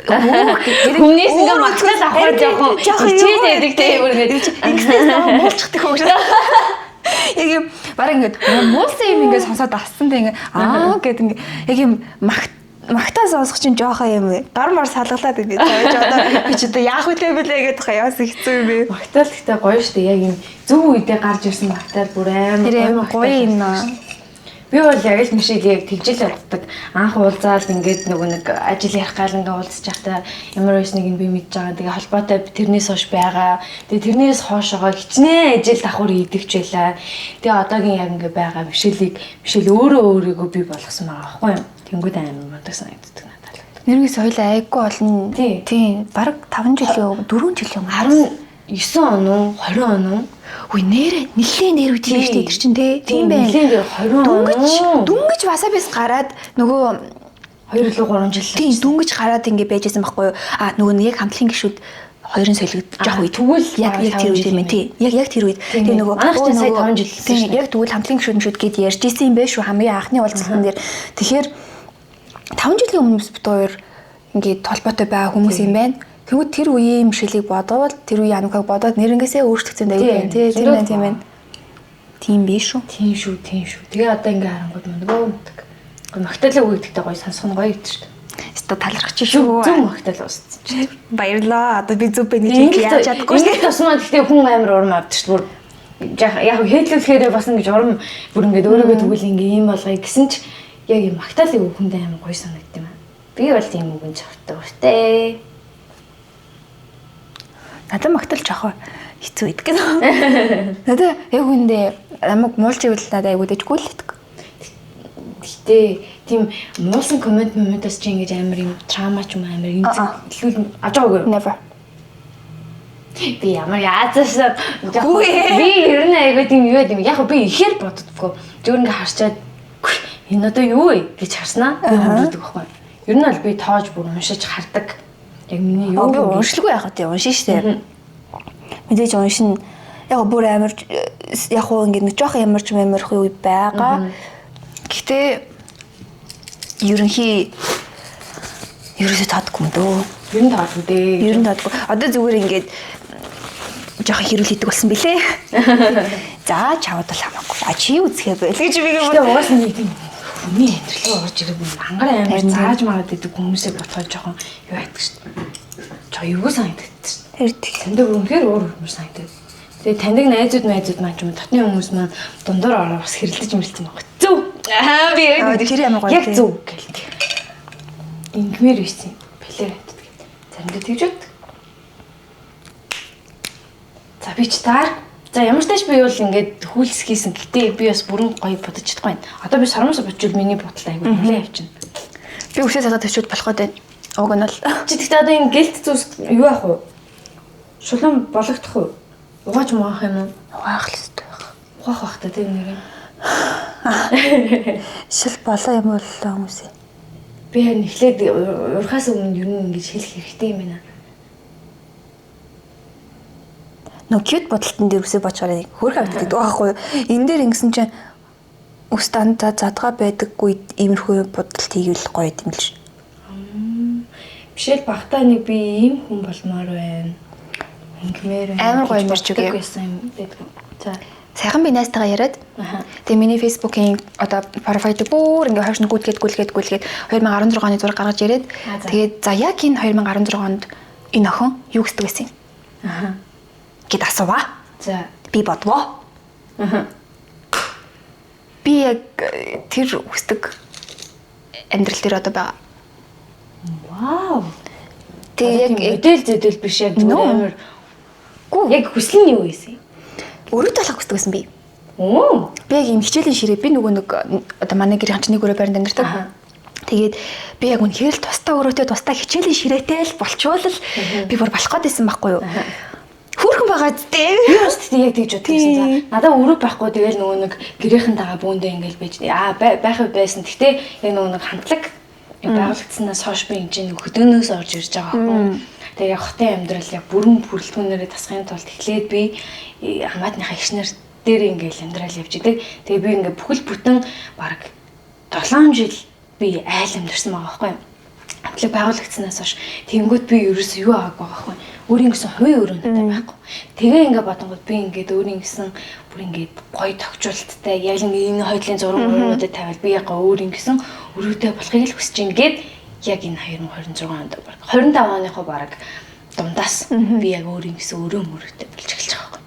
Speaker 2: Хүнээс ингээ матгал авахаар жоохон хичээд байдаг тийм үргээд
Speaker 1: ингэснээр муулчихдаг хөөш. Яг юм бараг ингээд муулсан юм ингээ сонсоод ассан тийм ингээ гэд ингээ яг юм магтаа сонсох чинь жоохон юм гар мар салгалаад ингээд одоо би ч одоо яах вэ бэлээ гэдэг хаяас хэцүү юм бэ.
Speaker 2: Магтаал гэхдээ гоё штэ яг юм зөв үедээ гарч ирсэн магтаал бүр амар
Speaker 1: гоё юм аа.
Speaker 2: Би бол яг л Мишель яг тэгжэл яддаг. Анх уулзаад ингээд нөгөө нэг ажил ярих гал ингээд уулзч байхдаа ямар байсныг би мэдж байгаа. Тэгээ холбоотой тэрнээс хойш байгаа. Тэгээ тэрнээс хойшоо хичнээн ажил давхар идэгч байлаа. Тэгээ одоогийн яг ингээд байгаа Мишель өөрийгөө би болгосон байгаа байхгүй юу? Тэнгүүд амар мундаг санагддаг надад.
Speaker 1: Нэрнээс хоёлаа айгүй олон. Тийм. Бараг 5 жилийн 4 жилийн
Speaker 2: 19 он уу 20 он уу
Speaker 1: үгүй нэрээ нэлээд нэр үгүй шүү дээ тэр чинь тийм байх.
Speaker 2: Нэлээд 20 он.
Speaker 1: Дүнгэж васабис гараад нөгөө
Speaker 2: 2 л 3 жил.
Speaker 1: Тийм дүнгэж гараад ингэ байжсэн байхгүй юу? А нөгөө яг хамтлагийн гишүүд хоёрын солигдож явах үед тэгвэл яг тэр үед юм тий. Яг тэр үед. Тэгээ нөгөө
Speaker 2: сая 5 жил.
Speaker 1: Тийм яг тэгвэл хамтлагийн гишүүд гэд ярьж исэн юм бэ шүү хамгийн анхны уулзалтан дээр. Тэгэхээр 5 жилийн өмнө бит хоёр ингэ толботой байгаа хүмүүс юм байна. Тэгвэл тэр үеийн Мишелийг бодвол тэр үеийн Анукаг бодоод нэрнгээсээ өөрчлөгдсөн даа тий. Тийм байна. Тийм биш үү?
Speaker 2: Тийм шүү. Тэгээ одоо ингээ харангууд мөнгөө. Магтаалаа үгдэгтэй гоё сонсох нь гоё гэдэг шүү дээ.
Speaker 1: Өстө талархаж шүү.
Speaker 2: Зөв магтаал ууссан чинь.
Speaker 1: Баярлаа. Одоо би зөв бэ нэг яаж чадахгүй шүү.
Speaker 2: Ингээд тусмаа гэхдээ хүн амар урам авдаг шүү. Яг хэллүүлэхээр бас ингэж урам бүр ингээд өөрөөгөө тэгвэл ингээ юм болгоё гэсэн ч яг юм магтаалын үг хүндээ амар гоё санагдсан юм. Би бол тийм үгэн чавтай уртай.
Speaker 1: Надад магтаал жоохоо хэцүү байдаг. Надад яг үндэ намайг муулж ивэл надад айгуу дэжгүй л байдаг.
Speaker 2: Гэтэ тийм муулсан комментаас чи ингэж амар юм трама ч юм амар юм илүү авч байгаагүй.
Speaker 1: Never.
Speaker 2: Би ямар яазаасан
Speaker 1: Үгүй ээ.
Speaker 2: би ер нь айгүй тийм юу юм. Яг би ихээр боддоггүй. Зүгээр ингээ харчаад энэ одоо юу вэ гэж харснаа би ундрдаг байхгүй. Ер нь бол би тоож бүр уншиж хардаг. Яг миний юу
Speaker 1: би уншлгүй яхад уншин штэ. Мэдээж уншин яг бүр амар яг уу ингэ нэг жоох ямарч мэмэрх үе байгаа. Гэхдээ ерөөсөө таадгүй юм дөө.
Speaker 2: ер нь таадгүй дээ.
Speaker 1: Ер нь таадгүй. Одоо зүгээр ингээд жоох хэрүүл хийдэг болсон билээ. За чавд бол хамаагүй. А чи үзэхээ байл гэж би
Speaker 2: гэхдээ угаас нэг тийм хүний амьдралаа орж ирэх юм ангар амар зааж магаад идэг хүмүүсээ ботхоо жоохон юу яддаг шүү дээ. Жоо юу санагддаг шүү дээ.
Speaker 1: хэрдэг.
Speaker 2: Тэндээ үнэхээр өөр хүмүүс санагдав. Тэгээ таньдаг найзууд маань ч юм дотны хүмүүс маань дундуур ороо бас хэрэлдэж мэлцэн байгаа. Зөв. Аа би
Speaker 1: тэр ямар гоё.
Speaker 2: Яг зөв гэлдэг. Ингмэр байсан юм. Плеер айтдаг. Заримдаа тэгж бод. За би ч таар. За ямар ч тач би бол ингээд хүлс хийсэн. Гэтэ би бас бүрэн гоё бодож чадахгүй байна. Одоо би сарамсаа бодчихвол миний бодол айгүй нэлээ явчихна.
Speaker 1: Би үсээ цадаа төчүүд болох гэдэг. Уг нь бол
Speaker 2: Чи тэгтээ одоо энэ гэлт зүс юу яах вэ? Шулуун болгохдох уу? Угааж маах юм уу?
Speaker 1: угаах л өстэй байх.
Speaker 2: Угаах бах та тийм нэг юм.
Speaker 1: Шил болоо юм бол хүмүүсээ.
Speaker 2: Би харин эхлээд урахаас өмнө юу нэг ингэж хэлэх хэрэгтэй юм байна.
Speaker 1: Нөө кьют бодолтон дээр үсээ бочгоор хөрх авдаг байхгүй юу? Энэ дээр ингэсэн чинь үстанд задгаа байдаггүй иймэрхүү бодолт хийвэл гоё юм л ш.
Speaker 2: Бишэл багтаа нэг би ийм хүн болмоор байна. Ингмээр
Speaker 1: Амар гоё юмэрч үгүй.
Speaker 2: За.
Speaker 1: Сайхан би найзтайгаа яриад. Тэгээ миний фэйсбүүкийн одоо профайлыг бүр ингээ хойш нь гүйлгээд 2016 оны зураг гаргаж ирээд тэгээд за яг энэ 2016 онд энэ охин юу гэсэн байсан юм? Гэт асууа.
Speaker 2: За.
Speaker 1: Би бодвоо. Би яг тэр хүсдэг амьдрал дээр одоо байгаа.
Speaker 2: Вау.
Speaker 1: Тэгээ яг
Speaker 2: зэдэл биш яг амар. Гүү яг хүсэл нь юу байсан юм?
Speaker 1: өрөөд талах хүсдэг байсан би.
Speaker 2: Оо.
Speaker 1: Би яг юм хичээлийн ширээ би нөгөө нэг одоо манай гэрийн ханчны өрөө байранд амьдардаг. Тэгээд би яг үнэхээр л тустай өрөөтэй тустай хичээлийн ширээтэй л болчвол би бүр болох гэдсэн байхгүй юу? Хүүхэн байгаа зүтэй.
Speaker 2: Би бас тийм яг тэгж бодсон. За надад өрөө байхгүй тэгэл нөгөө нэг гэрийнхэнтэйгээ бүүндээ ингээл байж байх байсан. Гэхдээ яг нөгөө нэг хамтлаг байгуулагдсанаас хойш би энэ чинь хөдөөнөөс орж ирж байгаа байхгүй. Тэгээ яг хотын амьдрал яг бүрэн бүрэлдэхүүнээрээ тасахын тулд эхлээд би хамаатныхаа ичнэр дээр ингээл амьдрал явж идэг. Тэгээ би ингээ бүхэл бүтэн баг 7 жил би айл амьдэрсэн байгаа байхгүй. Хамтлаг байгуулагдсанаас хойш тэнгуут би ерөөсөө юу аваагүй байгаа байхгүй. Өөрийн гэсэн хувийн өрөөндөө байхгүй. Тэгээ ингээ бодонгод би ингээд өөрийн гэсэн бүр ингээд гоё тогтчлолттой яг энэ хоёрын зураг өрөөнүүдэд тавиал би яг өөрийн гэсэн өрөөдөө болохыг л хүсэж ин гээд яг энэ 2026 онд баг 25 оныхоо баг дундаас би яг өөрийн гэсэн өрөө мөрөөдөө болж эхэлж байгаа байхгүй.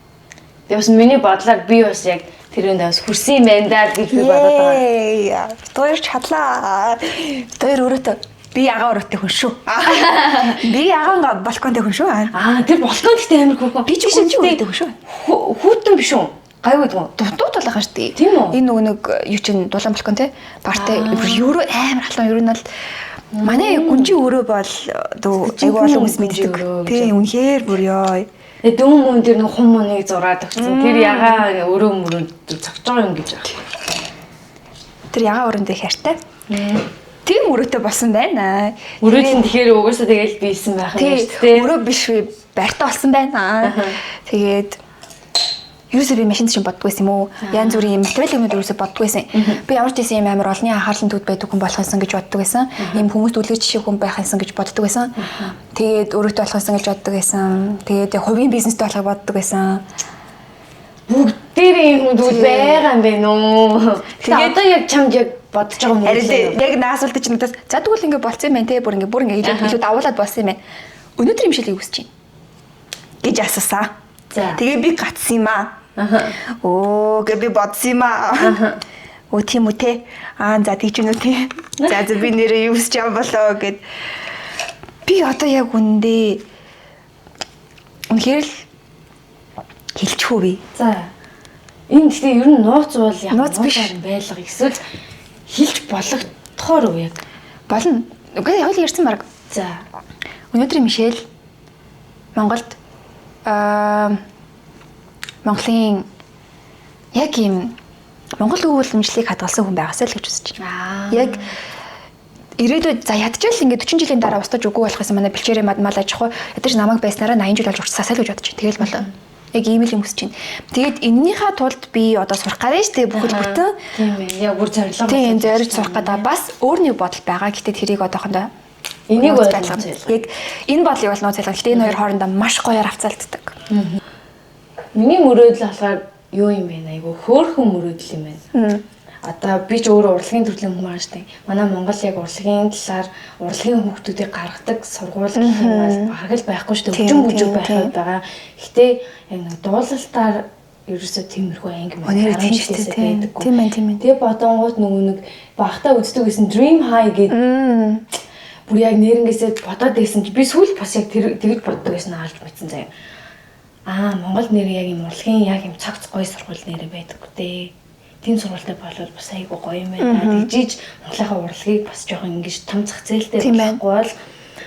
Speaker 2: Тэгээ бас миний бодлоор би бас яг тэр үндээс хүрсэн юм байна даа гэж би бодоод байгаа.
Speaker 1: Хоёр чадлаа. Хоёр өрөөтэй. Би ягаан өрөөтэй хүн шүү. Би ягаан балконтэй хүн шүү.
Speaker 2: Тэр балкон гэхдээ амар хөөрхөн.
Speaker 1: Би ч өрөөтэй хүн шүү.
Speaker 2: Хүүтэн биш үү? Гайгүй дээ.
Speaker 1: Дутууд болох шүү дээ.
Speaker 2: Тийм үү?
Speaker 1: Энэ нөгөө нэг юу чин дулаан балкон те. Бартай өрөө амар халуун өрөө нь бол манай гүнжи өрөө бол айгүй олон хүмүүс мэддэг. Тийм үнэхээр бүр ёо.
Speaker 2: Дүүн мөн тэр нэг хум моныг зураад өгсөн. Тэр ягаа өрөө мөрөнд цогж байгаа юм гэж байна.
Speaker 1: Тэр ягаа өрөөндөө хайртай. Тийм өрөөтэй болсон байна.
Speaker 2: Өрөөд нь тэгэхээр угаасаа тэгэл биелсэн байх юм шүү дээ.
Speaker 1: Өрөө биш би байртай болсон байна. Тэгээд ерөөсөө би машин чинь боддгоо байсан юм уу? Янз бүрийн материал юмуд ерөөсөө боддгоо байсан. Би ямар ч тийм амар олонний анхаарлын төвд байдаг хүн болох юмсан гэж боддог байсан. Ийм хүмүүст үлгэж жишээ хүн байх юмсан гэж боддог байсан. Тэгээд өрөөтэй болох юмсан гэж боддог байсан. Тэгээд яг хувийн бизнестэй болохыг боддог байсан.
Speaker 2: Бүгдээрээ хүмүүс байгаа юм байна уу? Тэгээд одоо яг чамд яг бодож байгаа юм уу?
Speaker 1: Харин яг наасуулт чинь надаас за тэгвэл ингэ болцсон юм байна те бүр илүү давуулаад болсон юм байна. Өнөөдөр юм шилийг үсэж байна гэж асуусан. Тэгээ би гацсан юм аа. Гээ би бодсон юм аа. Тийм үү те. За тийч юм уу те. За би нэрээ юу үсэж байгаа болоо гэд. Би одоо яг үндэ үнэхээр л хэлчихв би.
Speaker 2: За. Энэ гэхдээ ер нь нууц бол яг нууц биш байлга эсвэл хэлж болгохоор уу яг
Speaker 1: болно. Үгүй хоёул ярьсан баг.
Speaker 2: За.
Speaker 1: Өнөөдөр Мишель Монголд Монголын яг юм Монгол өвөл өмчлийг хадгалсан хүн байгаасаа л гэж үзэж байна. Яг ирээдүйд за ядчил ингээд 40 жилийн дараа устж үгүй болох гэсэн манай бэлчээрээ мал аж ахуй ядаж намайг байснараа 80 жил болж уртсаасаа л гэж бодож байна. Тэгэл болоо. Яг ийм л юм хүсэж байна. Тэгээд эннийхээ тулд би одоо сурах гараа штэ бүхэл бүтэн.
Speaker 2: Тийм ээ. Яг бүр зорилго.
Speaker 1: Тийм зорж сурах гэдэг бас өөр нэг бодол байгаа. Гэтэ тэрийг одоохондоо
Speaker 2: энийг
Speaker 1: яг энэ бодлыг бол нууц ялгах. Гэтэ энэ хоёр хоорондоо маш гоёор хавцаалддаг.
Speaker 2: Миний мөрөөдөл болохоор юу юм бэ? Айгу хөөрхөн мөрөөдөл юм байна. Одоо би ч өөрөө урлагийн төрлийн хүн маш тийм. Манай Монгол яг урлагийн талаар урлагийн хүүхдүүдийг гаргадаг сургууль гэх юм бол бараг л байхгүй шүү дээ. Өчн бүжиг байхад байгаа. Гэтэ яг нэг дуулалтаар ерөөсөө тиймэрхүү анги мөн харамжтайсаа байдаг.
Speaker 1: Тийм ээ.
Speaker 2: Тэгээ бодонгууд нөгөө нэг багтаа үздэг гэсэн Dream High гэдэг. Бүр яг нэрнгээсээ бодоод байсан чи би сүүл бас яг тэгж боддог гэсэн хаалж мэдсэн заяа. Монгол нэр яг юм урлагийн яг юм цогц гоё сургууль нэрээ байдаг үү? Тийм сургуультай болвол бас айгу гоё юм байна. Тэгжиж Монголынхаа урлагийг бас жоохон ингэж том зах зээлтэй болохгүй бол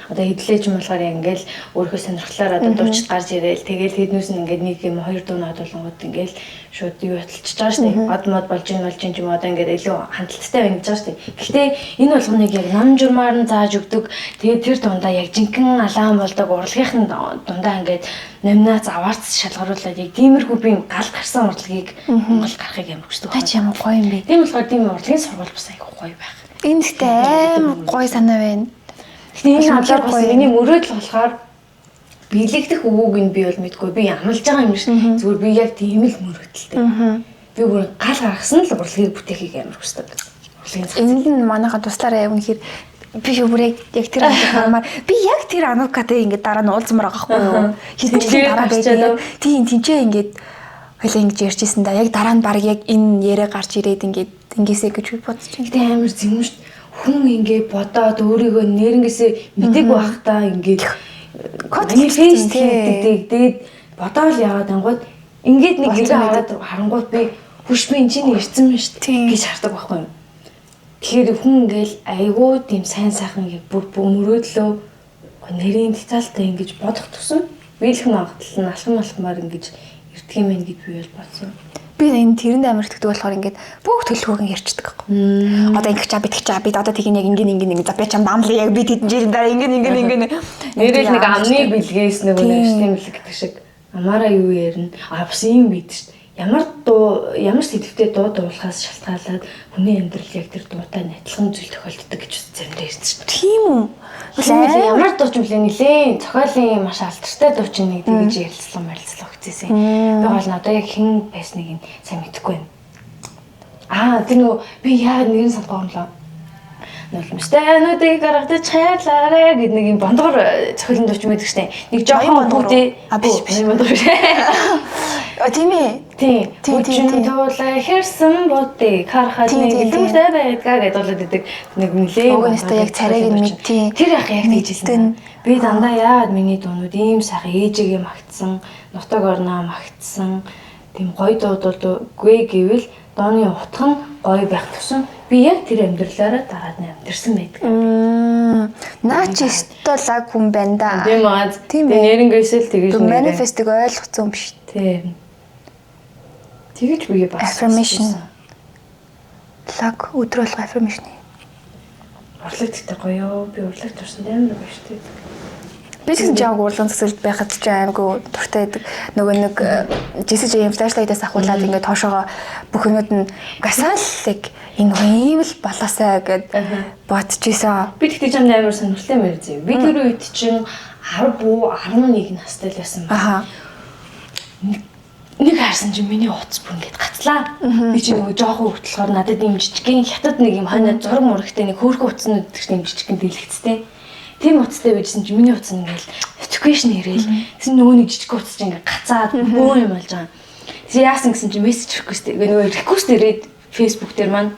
Speaker 2: одоо хэдлээч юм болохоор яг ингээл өөрийнхөө сонирхлоор одоо дуучид гарч ирээл тэгэл хэднүүс нь ингээд нэг юм хоёр дуу нодуулгууд ингээл шууд юу баталчихж байгаа шүү дээ. Од мод болж юм юм одоо ингээд илүү хандлттай байна гэж байгаа шүү дээ. Гэхдээ энэ болгоныг яг нам журмаар нь зааж өгдөг. Тэгээд тэр дундаа яг жинхэнэ алаан болдог урлагийнх нь дундаа ингээд номинац аваарц шалгаруулад яг тиймэрхүү би гал гарсан урлагийг Монгол гарахыг амар хүсдэг.
Speaker 1: Тач ямар гоё юм бэ.
Speaker 2: Тийм болохоор тийм урлагийн сургууль бас айгу гоё байх.
Speaker 1: Энэ ихтэй амар гоё санаа байна.
Speaker 2: Гэхдээ энэ хаалгаар бас миний мөрөөдөл болохоор биелэгдэх өвөөг нь би бол мэдгүй. Би амлаж байгаа юм шиг. Зүгээр би яг тийм л мөрөөдөлтэй. Би бүр гал гаргасан л урлагийг бүтээхийг амар хүсдэг.
Speaker 1: Энд нь манайха туслаараа яг үнэхээр би бүр яг тэр анукамаар би яг тэр анукатай ингээд дараа нь уулзмаар байгаа байхгүй юу? Хэдүүлээ дараа байдаг. Тийм тэнцээ ингээд хоёлаа ингэж ярьжсэн да. Яг дараа нь баг яг энэ яриа гарч ирээд ингээд ингэсэй гэж бодож байна.
Speaker 2: Гэтэ амар зэмш хүн ингээ бодоод өөрийгөө нэрнгээсээ мэдээг байхдаа ингээд код фейс хийдэг. Тэгээд бодоол яваад ангууд ингээд нэг ирээ хараад харангууд би хүш би энэ чинь ирсэн мэн шүү гэж хардаг байхгүй юу. Тэгэхээр хүн ингээл айгүй тийм сайн сайхан яг бүр мөрөөдлөө нэрийн детальтай ингэж бодох тусам биелэх магадлал нь алхам алхмаар ингэж ирдэг юм байна гэж би бол бодсон.
Speaker 1: Би энэ тэрэнд амар итгэдэг болохоор ингээд бүх төлөвлөгөөг ярьчихдаг байхгүй. Одоо ингэх чаа битгэх чаа бид одоо тийг яг ингэ за би чам дамлаа яг би тэдэн жилийн дараа ингэ
Speaker 2: нэрэл нэг амны бэлгээс нэг үнэштэй бэлэг гэдэг шиг амаараа юу ярина бас юм бид шүү дээ. Ямар сэдвтэй дуу дуулахаас шалтгаалаад хүний амьдрал яг тэр дуутай адилхан зүйл тохиолддог гэж заримдаа ярьдаг шүү дээ. Тийм үү? Ямар дууч юм блэ нилээн зохиолын маш алдартай дууч нэг гэж ярилцлаа өгцөөсөн. Би бол одоо яг хэн байсныг сайн мэдэхгүй байна. Тэр нөгөө би яагаад нэрэн санахгүй юм лээ. Нулимстай нүдийг гаргаж хайлаарэ гэдэг нэг юм бондгор зохиолын дууч мэддэг штэ. Нэг жоохон бүгдээ биш бондгор биш. Тийм ээ. Тийм. Үчим туулаа хэрсэн бодыг харахад нэг зүйлтэй байдгаа гэдээ болоод идэг нэг нэлээ.
Speaker 1: Угнастай яг царайг нь мэдтий.
Speaker 2: Тэр яг тийжсэн. Би дандаа яагаад миний дуунууд ийм сайхан ээжигээ магтсан, нутаг орноо магтсан, тийм гоё дуудуулгүй гэвэл дооны утга нь гоё байх тусам би яг тэр амьдралаараа дараад нь амьдэрсэн байдаг.
Speaker 1: Наач столаг хүн байна да.
Speaker 2: Тийм аа. Тийм нэрнгээсэл тэгэж нэрээ.
Speaker 1: Манифестыг ойлгоцсон биш.
Speaker 2: Тийм. Тэгэж бие бас.
Speaker 1: Affirmation. Лаг өдрөөлг affirmation.
Speaker 2: Урлагтай гоё. Би урлаг турсан амар гоё шүү дээ.
Speaker 1: Би ч яг урлагын зэсэлд байхад ч аймаггүй дуртай байдаг. Нөгөө нэг JCJ флашлайтаас ахуулаад ингээд тоошоогоо бүх юмуд нь гасааллыг энэ ийм л балаасаа гэд бодчихсон.
Speaker 2: Би тэгтээ чамд амар сонирхолтой юм ярьж. Би тэр үед чинь 10 буу 11 настай л байсан байна. Нэг харсан чинь миний утас бүр ингээд гацлаа. Би чинь нөгөө жоохон хөтлөхөөр надад ийм жижигхэн хятад нэг юм хойно зураг мурагтай нэг хөөрхөн утаснууд гэдэг чинь жижигхэн дэлгэцтэй. Тийм утастай байжсэн чинь миний утас нь ингээд education ирээл. Тэсэн нөгөө нэг жижиг утас чинь ингээд гацаад бөө юм болж байгаа. Тэс яасан гэсэн чинь мессеж request нөгөө request ирээд Facebook дээр маань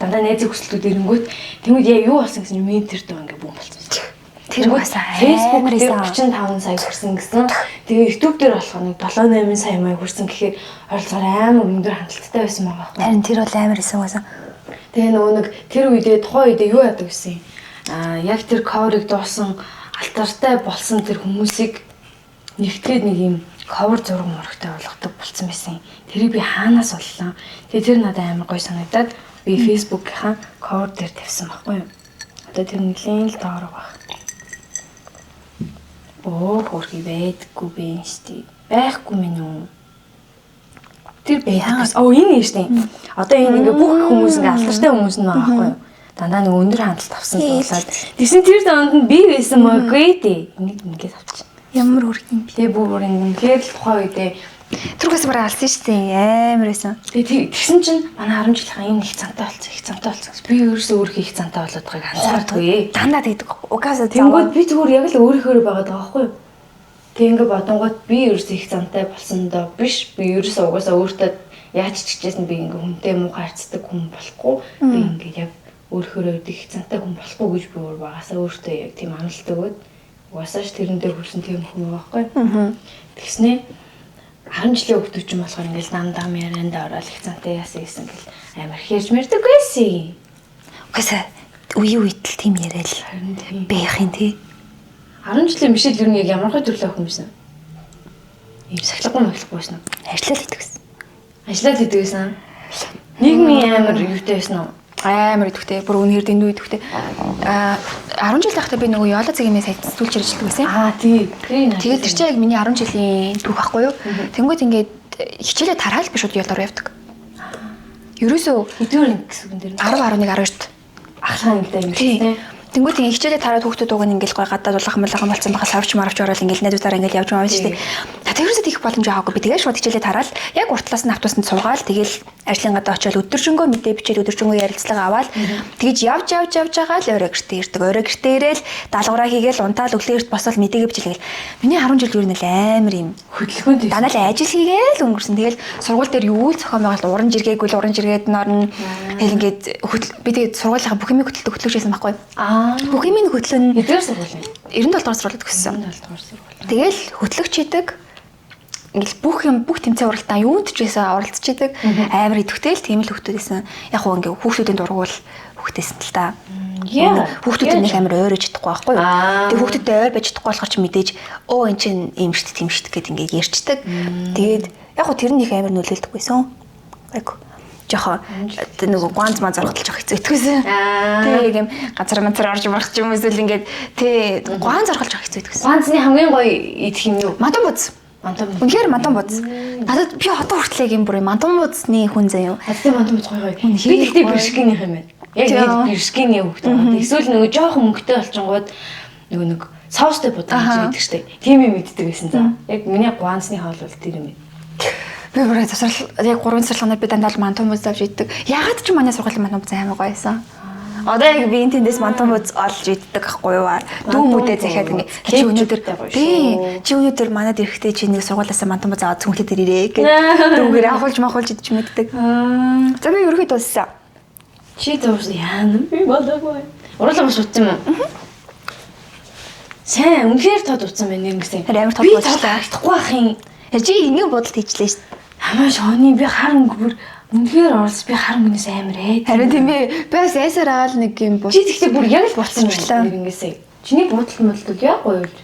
Speaker 2: дандаа найзын хүсэлтүүд ирэнгүүт тэгвэл яа юу болсон гэсэн чинь миний тэр дөө ингээд бүүн болчихсон. Тэр басаа Facebook дээр 35 сая хүрсэн гэсэн. Тэгээ YouTube дээр болох нэг 7-8 сая маяг хүрсэн гэхээр ойролцоогоор амар өндөр хандлттай байсан байгаа байхгүй.
Speaker 1: Харин тэр бол амар исэн байсан.
Speaker 2: Тэгээ нөгөө нэг тэр үедээ тухайн үедээ юу яадаг гэсэн. Яг тэр cover-ыг дуусан алтартай болсон тэр хүмүүсийг нэгтгэхэд нэг юм cover зураг мурагтай болгодог болсон байсан. Тэрийг би хаанаас оллоо. Тэгээ тэр надад амар гоё санагдаад би Facebook-ийн cover дээр тавьсан байхгүй юу. Одоо тэр нэлийн л доор баг. Хөрхий байдаггүй бэ штий. Байхгүй минь үү. Тэр байхаас энэ нь штий. Одоо энэ ингээ бүх хүмүүс ингээ алдартай хүмүүс нь байгаа байхгүй юу. Дандаа нэг өндөр хандлт авсан тулаад тэгсэн тэр донд нь би байсан мөгүй дээ. Энийг ингээд авчих.
Speaker 1: Ямар үргэн
Speaker 2: би бүр ингээд л тухай үедээ
Speaker 1: түргээс бараг алсан шүү дээ. Амар байсан.
Speaker 2: Тэгээ тэгсэн чинь манай 10 жилийнхаа юм их цантай болсон. Би өөрөөсөө өөр их цантай болоод байгааг анзаардаггүй.
Speaker 1: Дандаа тэгдэг. Угаасаа
Speaker 2: тэнгүүд би зүгээр яг л өөрийнхөө байгаад байгаа байхгүй юу? Тэг ингээ бодонгууд би өөрөөсөө их цантай болсон доо биш. Би өөрөөсөө угаасаа өөртөө яаж ч чижсэн би ингээ хүнтэй муу харцдаг хүн болохгүй. Би ингээ яг өөрийнхөө их цантай хүн болохгүй гэж би өөр багасаа өөртөө яг тийм амлалт өгөөд угаасаа ч тэрэн дээр хүрсэн тийм хүн байхгүй. Тэгснээ 10 жилийн хүүхдүүд ч юм болохоор ингээл нам ярианд ороод их цантай яасан гэсэн гэл амар хэрж мэрдэг байсан.
Speaker 1: Угаасаа үе үедэл тийм яриад байх юм тий.
Speaker 2: 10 жилийн бишэл ер нь яг ямар хөө төрлөө хүмүүс юм. Ийм сахилгагүй байсан уу?
Speaker 1: Ажиллаад идэгсэн.
Speaker 2: Ажиллаад идэгсэн. Нийгмийн амар юутай байсан уу?
Speaker 1: Амар идэвхтэй. Бүр үнээр дэндүү идэвхтэй. 10 жил байхдаа би нөгөө Yola цагийн сайд сэтгүүлч ажилладаг байсан.
Speaker 2: Тий.
Speaker 1: Тэгээд тэр чинь яг миний 10 жилийн түүх байхгүй юу? Тэнгүүд ингээд хичээлээ тараал би шууд Yola руу явдаг. Ерөөсөө
Speaker 2: хэдүүр гэсэн юм дээр
Speaker 1: 10 11 12-т
Speaker 2: ахлаа ингээд юм шүү дээ.
Speaker 1: Тэнгүүд ингээ хичээлээ тараад хүүхдүүд уг нь ингээл гой гадаад улахан болсон байгаа савч марвч ороод ингээл найзуудаараа ингээл явж байгаа юм шүү дээ. Тэрөөсөө их боломж аваагүй. Би тэгээд шууд хичээлээ тараал яг уртлаас нь автобусанд суугаал тэгэл ажлын гадаа очиод өдөржингөө мэдээ бичээд өдөржингөө ярилцлага аваад тэгэж явж байгаа л орой гэртээ ирдэг. Орой гэртээ ирээл даалгавраа хийгээл унтаал өглөө эрт босоод мэдээгээ бичихэл. Миний 10 жил юу нэл амар юм
Speaker 2: хөдөлгөөнд
Speaker 1: данаа л ажил хийгээл өнгөрсөн. Тэгэл сургууль дээр юу л зохион байгуулалт уран жиргээгүй л уран жиргээд норн тэгэл ингээд би тэгээд сургуулийнхаа бүх юмыг хөтлөж байсан байхгүй. Бүх юмыг хөтлөн
Speaker 2: эдгээр сургууль
Speaker 1: 97 дугаар сургуульд төгссөн.
Speaker 2: 97 дугаар сургууль.
Speaker 1: Тэгэл хөтлөгч хийдэг. Ингээл бүх тэмцээн уралдаан юунд ч гэсэн оролцож идэг. Амар идэвхтэй л тийм л хүүхдүүд байсан. Яг хөө ингээ хүүхдүүдийн дургуул хүүхдээсэн л та. Хүүхдүүд нэг амар ойрож чадахгүй байхгүй юу? Тэгээ хүүхдүүдтэй ойр байж чадахгүй болохоор ч мэдээж эн чинь ийм штт тийм штт гэд ингээ ярьчдаг. Тэгээд яг хөө тэрнийх амар нөлөөлдөг байсан. Айгу жоохон нөгөө ганц маа зархаталж авах хэцүү итгэсэн. Тэг юм газар орж марах ч юм эсвэл ингээд тий ганц зархалж авах хэцүү итгэсэн.
Speaker 2: Ганцны хамгийн гоё идэх юм юу?
Speaker 1: Мадан буз. Үнэхээр мадан буз. Надад би одоо хүртлээ юм бүр мадан бузны хүн заяа.
Speaker 2: Хадтай мадан буз гоё. Би тэгтээ бэршгийнх юм байна. Яг нэг бэршгийний хөвгт байна. Эсвэл нөгөө жоохон мөнгөтэй болчингууд нөгөө нэг соустай будаан гэж идэх штеп. Тийм юм иддэг байсан за. Яг миний ганцны хоол бол тэр юм.
Speaker 1: Би бүрээ засвар яг 3 сарлганаар би дандаа мантан буз авч иддэг. Ягаад ч манай сургуулийн мантан буз амар гоёсэн. Одоо яг би тэндээс мантан буз олж иддэг байхгүй юу? Дүү мүдээ захиад ингээ чи өнөөдөр чи өнөөдөр манад ирэхдээ чи нэг сургуулиасаа мантан буз аваад цүнхлээ дээр ирээ гэж дүүгээр ахуулж идэж мэддэг. За би ерөөхдөө дууссан.
Speaker 2: Чи дуус яана би болоогүй. Уруулаа бас утсан юм уу? Сайн үнэхээр тод утсан байна нэгсэн.
Speaker 1: Амар тод
Speaker 2: болчихлаа. Ихгүй ах юм.
Speaker 1: Чи ингэ бодолт хийчлээ шүү дээ.
Speaker 2: Хамаа шооны би харан бүр үнэхээр орс би харан хүнээс амар ээ.
Speaker 1: Харин тийм ээ. Би бас айсаар агаал нэг юм бод.
Speaker 2: Чи тэгтээ бүр яг л буцсан байна ингэсэн. Чиний бодол мөлдөг яг гоё л.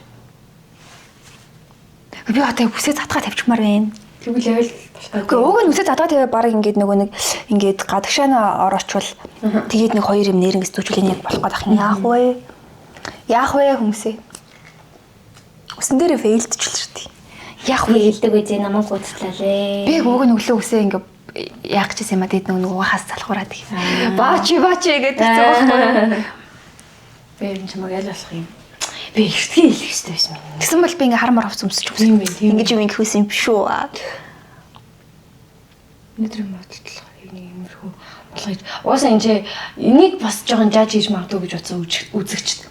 Speaker 1: Би одоо үсээ задгаа тавьчихмаар байна.
Speaker 2: Тэгвэл яг л
Speaker 1: Гэхдээ уг нь үсээ задгаа тавиа баг ингээд нөгөө нэг ингээд гадагшаана ороочвол тэгээд нэг хоёр юм нэрнгэс зүжүүлэн яг болох гэдэг юм. Яах вэ хүмүүсээ. Усан дээр фейлдчихл шүү дээ. Яах вэ
Speaker 2: хэлдэг үе намайг гуйцлаа лээ.
Speaker 1: Би уг нь өглөө үсээ ингээд яах гэж юм а тэгэд нөгөө хаас залхуураад их. Баачи гэдэг зөөх.
Speaker 2: Би энэ чамайг аль болох юм. Би ихтгэл хэлэх хэрэгтэй байсан юм.
Speaker 1: Тэгсэн бол би ингээ хармаар хувц өмсөж өгсөн. Ингэж юм ихсэн юм биш үү?
Speaker 2: Өнөөдөр бодлоо иймэрхүү болгож. Угаасаа энэ энийг бас жоохон жааж хийж магадгүй гэж утсан үзэгчд.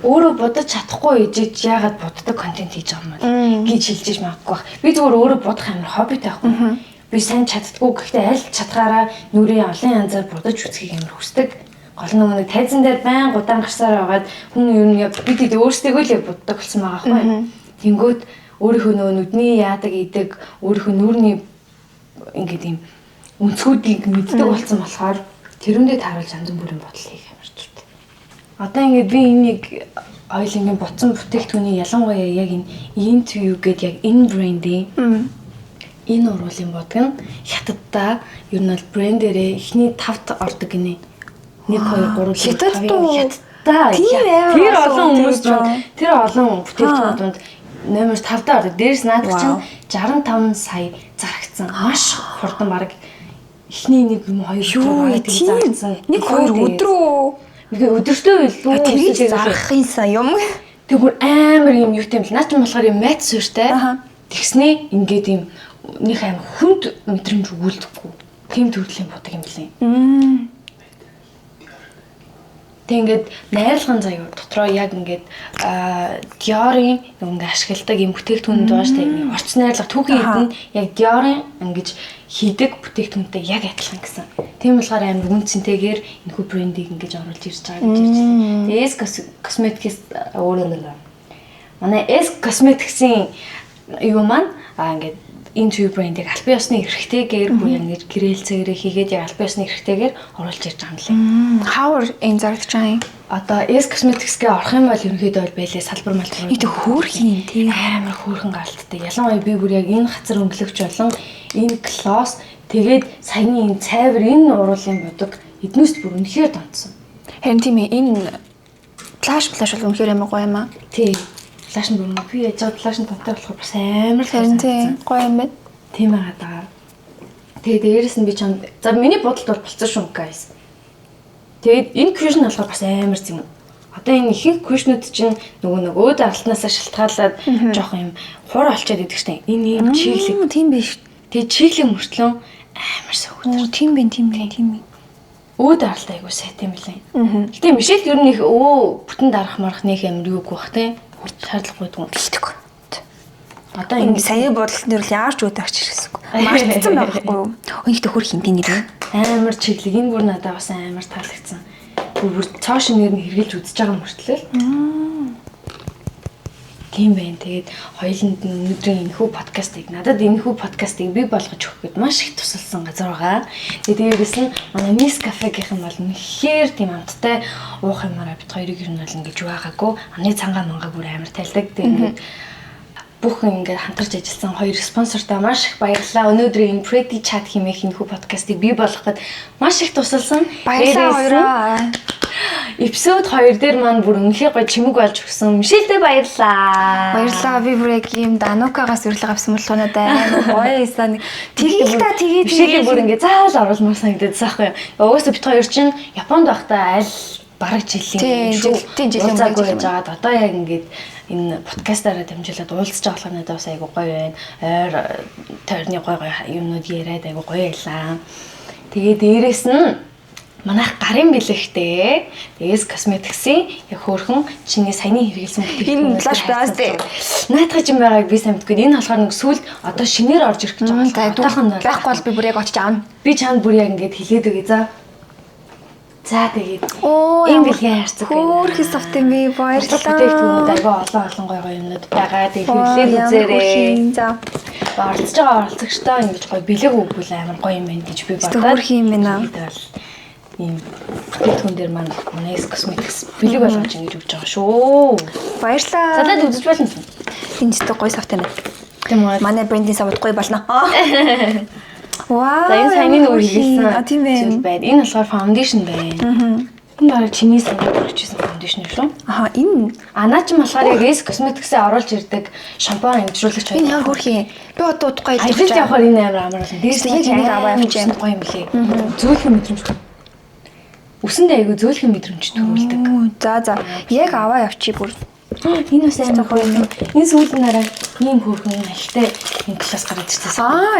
Speaker 2: Өөрөө бодож чадахгүй ижиж яагаад боддог контент хийж байгаа юм бэ гэж хэлж магадгүй бах. Би зүгээр өөрөө бодох амар хоббитэй байхгүй. Би сайн чаддгүй гэхдээ аль чадхаараа нүрийн олон янзаар бодож үзхийг амар хүсдэг. Гол нэг тайзан дээр байн гудаан гарсаар байгаад хүн ер нь бид өөрсдөө л боддог болсон байгаа байхгүй. Тэнгүүд өөрийнхөө нүдний яадаг идэг өөрийнхөө нүрний ингээд юм өнцгүүдийг мэддэг болсон болохоор тэрэндээ тааруулж янз бүрийн бодол хийх амар зүгт. Одоо ингээд би энийг хоёулынгийн ботсон бүтээгдэхүүний ялангуяа яг энэ into you гэдэг яг энэ брендийн энэ уруулын бодог нь хятаддаа ер нь бол брэндэрээ эхний 5-т ордог гинэ. 1 2 3 хятаддаа тэр олон хүмүүс тэр олон бүтээгдэхүүнүүд номер 5-д ордог. Дээрс наадах чинь 65 сая зарагдсан. Маш хурдан баг эхний 1 юм 2 4 зарагдсан.
Speaker 1: 1 2 өдрөө.
Speaker 2: Өдөртөө илүү
Speaker 1: тэрийг зарахын сан юм.
Speaker 2: Тэг бүр амар юм юу гэм л наач болохоор юм мэт сууртай. Тэгснээ ингээд юм нэг амар хүнд мэдрэмж өгүүлдэггүй. Тим төрлийн бодог юм лээ. Тэг ингээд найрлагын заяа дотроо яг ингээд Dior-ын ингээд ашигладаг юм бүтээгдэхүүнүүд байгаа шүү дээ. Орц найрлага түүхийн хэдэн яг Dior-ын ингээд хийдэг бүтээгдэхүүнтэй яг адилхан гэсэн. Тийм болохоор амар үнцэнтэйгээр энэхүү брендийг ингэж оруулж ирж байгаа гэж ярьж байна. Тэгээ S Cosmetics өөрөө манай S Cosmetics-ийн юу маань ингээд into брендийг албан ёсны эрхтэйгээр бүр ингэж гэрээлцээрээ хийгээд яг албан ёсны эрхтэйгээр оруулж ирж байгаа юм лээ.
Speaker 1: Хавар энэ зарагдаж байгаа юм.
Speaker 2: Одоо S Cosmetics-гээ орох юм бол ерөнхийдөө бол байлээ салбар малбар.
Speaker 1: Итэ хөөрхийн тийм
Speaker 2: амар хөөрхөн галттай. Ялангуяа би бүр яг энэ хацар өнгөлөгч болон энэ gloss тэгээд саяны энэ цайвар энэ уруулын бодог эднээс бүр үнэхээр донцсон.
Speaker 1: Харин тийм энэ флаш бол үнэхээр амар гоё юм аа.
Speaker 2: Тий. Флаш нь бүр би яж байгаа флаш нь тонтой болохоор бас амар
Speaker 1: харин гоё юм байна.
Speaker 2: Тийм байгаа даа. Тэгээд дээрэс нь би чам за миний бодолд бол болцсон шүү guys. Тэгээд энэ cushion болохоор бас амар зэм. Одоо энэ ихэнх cushion-ууд чинь нөгөө даралтнаас шалтгаалаад жоох юм хур олчоод идэг штэ. Энэ юм чиглэг.
Speaker 1: Тийм биш.
Speaker 2: Тэгээд чиглэг мөртлөө амар сөвгөөр.
Speaker 1: Тийм бэ.
Speaker 2: Өө даралтай айгуу сайт юм лээ. Гэтэ Мишель ер нь их бүтэн дарах марах нэг амар юуг бах те. Шаардлагагүй дгүй.
Speaker 1: Бэлтгэв.
Speaker 2: Одоо энэ
Speaker 1: сая бодлолт нэр л яарч үүдагч хэрэгсэхгүй. Мартцсан байхгүй юу? Өнөختө хөр хинтийн нэр.
Speaker 2: Амар чиглэг энэ бүр надад бас амар таалагдсан. Бүр цааш нэр нь хэрглэж үзэж байгаа мөртлөө. Тийм байна. Тэгээд хоёуланд нь өнөөдрийн энэхүү подкастыг надад энэхүү подкастыг бий болгож өгөхөд маш их тусалсан газар байгаа. Тэгээд дээрээс нь манай Miss Cafe-гийнхэн бол үнэхээр тийм амттай уух юмараа бит хоёрыг ер нь бол ингэж байгаагүй. Аны цангаа мангаа бүр амар тайлдаг. Тэгээд бүх ингээд хамтарч ажилласан хоёр спонсортой маш их баярлалаа. Өнөөдрийн Pretty Chat хэмээх энэхүү подкастыг бий болгоход маш их тусалсан.
Speaker 1: Баярлалаа хоёроо.
Speaker 2: Эпизод 2 дээр маань бүр үнэхээр гоё чимэг болж өгсөн. Мишельтэй баярлалаа.
Speaker 1: Баярлалаа. Би бүр яг юм Данукагаас урилга авсан болохоор надад гоё исэн. Тэгээд
Speaker 2: Мишельийг бүр ингээд заал оруулмаар санагдаад байгаа юм. Угаасаа бит хоёр чинь Японд байхдаа аль бараг жилийн
Speaker 1: жилийн
Speaker 2: гэж жаад одоо яг ингээд энэ подкастаараа дамжуулаад уулзч байгаа болохоор надад бас айгу гоё байна. Ойр тойрны гоё юмнууд яриад айгу гоё байлаа. Тэгээ дээрэс нь манайх гарын бэлэгтэй S Cosmetics-ийн яг хөөрхөн чиний саяны хэрэгэлсэн
Speaker 1: энэ flash blast
Speaker 2: наадах юм байгааг би сайн мэдгүй. Энэ болохоор нэг сүлд одоо шинээр орж ирэх гэж байгаа.
Speaker 1: Одоохон байхгүй бол би бүр яг очиж аавна.
Speaker 2: Би чанд бүр яг ингэж хэлээд өгье за. За тэгээд энэ бэлгийн харцаг байна.
Speaker 1: Хөөрхөн софт юм би баярлалаа.
Speaker 2: Бүтээгдэхүүнүүд айгүй олон гоё юмнууд байгаа. Тэгээд хэлээд үзээрэй.
Speaker 1: За.
Speaker 2: Оролцож байгаа оролцогчтой ингэж гоё бэлэг өгвөл амар гоё юм байна гэж би бодоод.
Speaker 1: Хөөрхөн юм байна.
Speaker 2: Ийм бүтээгдэхүүн дээр маань S Cosmetics бэлэг болгож ингэж өгч байгаа шүү.
Speaker 1: Баярлалаа.
Speaker 2: Задаад үзэж болно.
Speaker 1: Энэ ч гоё софт юм байна.
Speaker 2: Тийм үү.
Speaker 1: Манай брендийн савд гоё болно. Вау.
Speaker 2: За энэ саяны нөгөө хэлсэн.
Speaker 1: Тийм
Speaker 2: байна. Энэ болохоор foundation байна. Энэ бараг чиний саяны хүрчсэн foundation шүү.
Speaker 1: Энэ
Speaker 2: наа чи болохоор яг S Cosmetics-ээ оруулж ирдэг шампунь амжруулагч байна.
Speaker 1: Энэ яг хөрхийн. Би одоо удахгүй
Speaker 2: ялж байгаа. Явахаар энэ амар амарлаа.
Speaker 1: Дээрс яг энийг аваа явж байна.
Speaker 2: Гоё юм лээ. Зөөлхөн мэдрэмж. Үсэндээ айгу зөөлхөн мэдрэмж төрүүлдэг.
Speaker 1: За. Яг аваа явчих бүр.
Speaker 2: Энэ бас амар гоё юм. Энэ сүүлнээрээ ийм хөөрхөн алтай энэ класс гараад ирсэн.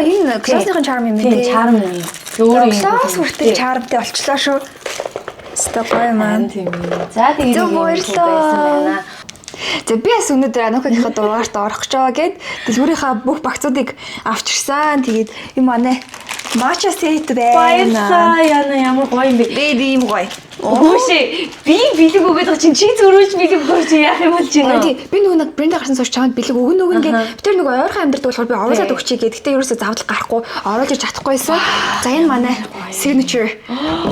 Speaker 1: Энэ классныхын чарм юм
Speaker 2: тийм чарм юм.
Speaker 1: Өөр юм. Класс хүртэл чармтай болчлоо шүү. Өстой гоё маань.
Speaker 2: Тийм ээ. За тэгээд
Speaker 1: баярлалаа. За би бас өнөөдөр Анукагийнхаа дугаарт орох гэж байгаа гэд дэлгүүрийнхаа бүх багцуудыг авчирсан. Тэгээд юм манай Матча сет байна.
Speaker 2: Баярлалаа. Яна ямар гоё юм бэ?
Speaker 1: Baby юм гоё.
Speaker 2: Өөшөө би бэлэг өгöd байгаа чинь чи зөрүүлж бэлэг өгөөч яах юм бол чинь.
Speaker 1: Би нөгөө нэг брэнд гарсан сууч чамд бэлэг өгнө ингээд би тэр нөгөө ойрхон амьдрал болохоор би оруулаад өгчий гэдэг. Гэтэ ерөөсөө завдал гарахгүй оруулж чадахгүйсэн. За энэ манай signature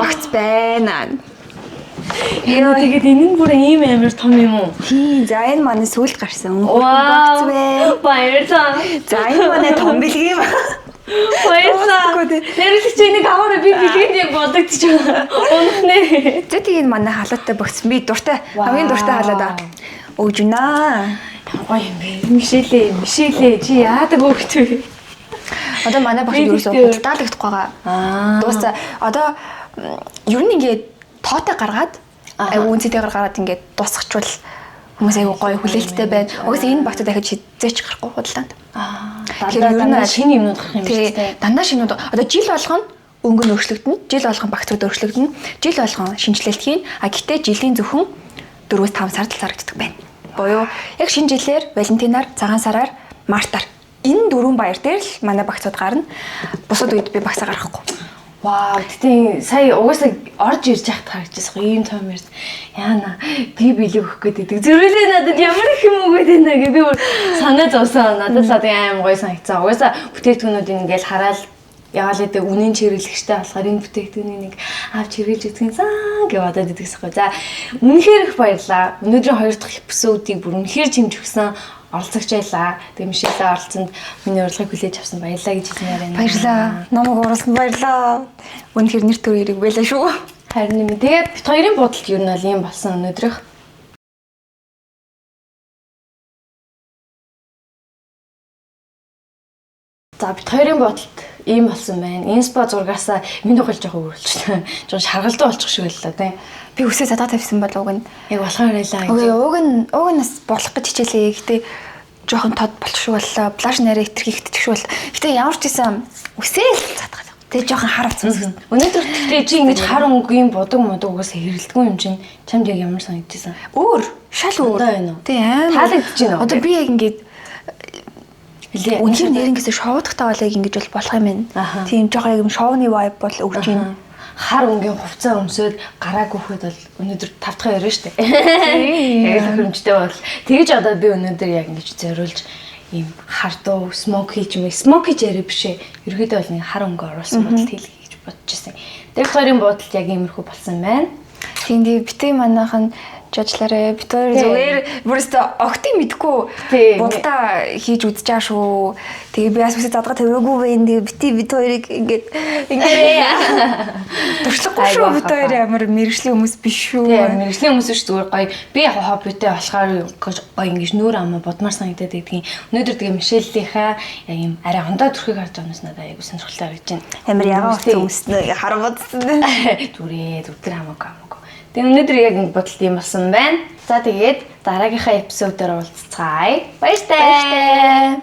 Speaker 1: багц байна.
Speaker 2: Яа тэгээд энэ нь бүр ийм амар том юм уу?
Speaker 1: Тийм. За энэ манай сүүлд гарсан.
Speaker 2: Вау.
Speaker 1: Багцвэ.
Speaker 2: Баярлалаа.
Speaker 1: За энэ манай том бэлэг юм.
Speaker 2: Баярлалаа. Нэрлэгч энийг аваараа би бэлгэнд яг бодогдож байна. Унахнэ.
Speaker 1: За тийм манай халуутай багц би дуртай. Хамгийн дуртай халаа да. Өгж гинэ.
Speaker 2: Гоё юм бэ. Мишэлээ чи яадаг хөөхт вэ?
Speaker 1: Одоо манай багш ерөөсөө худалдаалагдах байгаа. Дуусаа одоо ер нь ингээд тоотой гаргаад үнцэтэй гаргаад ингээд дуусчихвал хүмүүс айгу гоё хүлээлттэй байна. Угсаа энэ багтаа дахиж хизээч гарахгүй худалдаанд.
Speaker 2: Тэгэхээр ер нь шинэ юмнууд гарах юм шиг тийм.
Speaker 1: Дандаа шинүүд одоо жил болгоно өнгө нь өөрчлөгдөнө. Жил болгон багцууд өөрчлөгдөнө. Жил болгон шинжилэлт хийн. Гэтээ жилийн зөвхөн 4-5 сард л зарагддаг байна. Буюу яг шинэ жилээр Валентинаар, цагаан сараар, мартаар энэ дөрвөн баяр дээр л манай багцууд гарна. Бусад үед би багцаа гаргахгүй.
Speaker 2: Вау, тийм сая угаасаа орж ирж яхад харагдчихсан. Ийм том ярьж. Яана би билүү өгөх гэдэг. Зөрүүлээ надад ямар их юм өгөөд байна гэ би бүр санаа зовсон. Надад л аим гоё санагцсан. Угаасаа бүтээгдэхүүнүүд ингээл хараад яагаад гэдэг үнийн чиглэлэгчтэй болохоор энэ бүтээгдэхүүнийг нэг авч хэрэглэж үзсэн гэж бодоод идэгсэхгүй. За үнэхээр их баярлаа. Өнөөдрийн 2 дахь эпизодыг бүр үнэхээр чимж өгсөн. Оролцогч байлаа. Тэгээ Мишелээ оролцсонд миний урилгыг хүлээж авсан баярлалаа гэж хэлмээр байна.
Speaker 1: Баярлалаа. Намайг уруулсан баярлалаа. Үнэхээр нэр төр хэрэг байлаа шүү.
Speaker 2: Харин юм. Тэгээд бит хоёрын бодолт юу нь бол ийм болсон өнөөдрөх. За бит хоёрын бодолт ийм болсон байна. Инспо зургаасаа миний хол жоохон өөрчлөлт. Жоо шаргалдуу болчих шиг байлаа тийм.
Speaker 1: Би үсээ задаа тавьсан бол уг нь
Speaker 2: Яг болохоор байлаа.
Speaker 1: уг нь бас борлох гэж хичээлээ. Гэтэ жоохон тод болчих шиг боллоо. Плаж нарийн хитрхи хитчих шиг боллоо. Гэтэ ямар ч байсан үсээ л задгаад. Тэгээ жоохон хар авцсан.
Speaker 2: Өнөөдөр тэгтээ чи ингэж хар өнгөгийн бодог модогоос хэрэлдэггүй юм чинь чамд яг ямар санагдчихсан?
Speaker 1: Өөр, шал өөр.
Speaker 2: Байна уу?
Speaker 1: Тий аим.
Speaker 2: Таалагдж байна уу?
Speaker 1: Одоо би яг ингэж
Speaker 2: Хэлээ.
Speaker 1: үнээр нэрэнгээс шоудахтаа бол яг ингэж бол болох юм байна. Тийм жоохон яг юм шоуны vibe бол өгч байна.
Speaker 2: Хар өнгийн хувцас өмсөд гараа гүхэд бол өнөөдөр 5 дахь өрөө штэ. Яг тохиромжтой бол. Тэгэж одоо би өнөөдөр яг ингэж зориулж ийм хардуу смоки ч юм уу смоки жарэ бишээ. Ерөөдөө бол нэг хар өнгө оруулсан бодолт хийлгэй гэж бодож байсан. Тэр хоёрын бодолт яг иймэрхүү болсон байна.
Speaker 1: Тийм битээ манайхан жажлаарэ бит хоёр зүгээр бүрээсээ огтыг мэдгүй будалдаа хийж үзэж байгаа шүү. Тэгээ би бас үсээ задгаа тавиагүй байх. Тэгээ бит хоёрыг ингээд туршлахгүй шүү. Бит хоёр амар мэрэгжлийн хүмүүс биш шүү.
Speaker 2: Тийм мэрэгжлийн хүмүүс шүү зүгээр гоё. Би яг хоббитэй болохоор гоё ингэж нүүр амаа бодмаар санагдаад байдгийн. Өнөөдөр тэгээ Мишелийнхаа яг юм арай хондоо төрхийг харж байгаа юмс надад айгу сонирхолтой харагдаж байна.
Speaker 1: Амар ягаа хүмүүстэй харамдсан.
Speaker 2: Зүрээ зүтэр хамаагүй. Тэгээ өнөөдөр яг ингэ бодолт юм болсон байна. За тэгээд дараагийнхаа эпизодоор уулзцаая. Баяртай.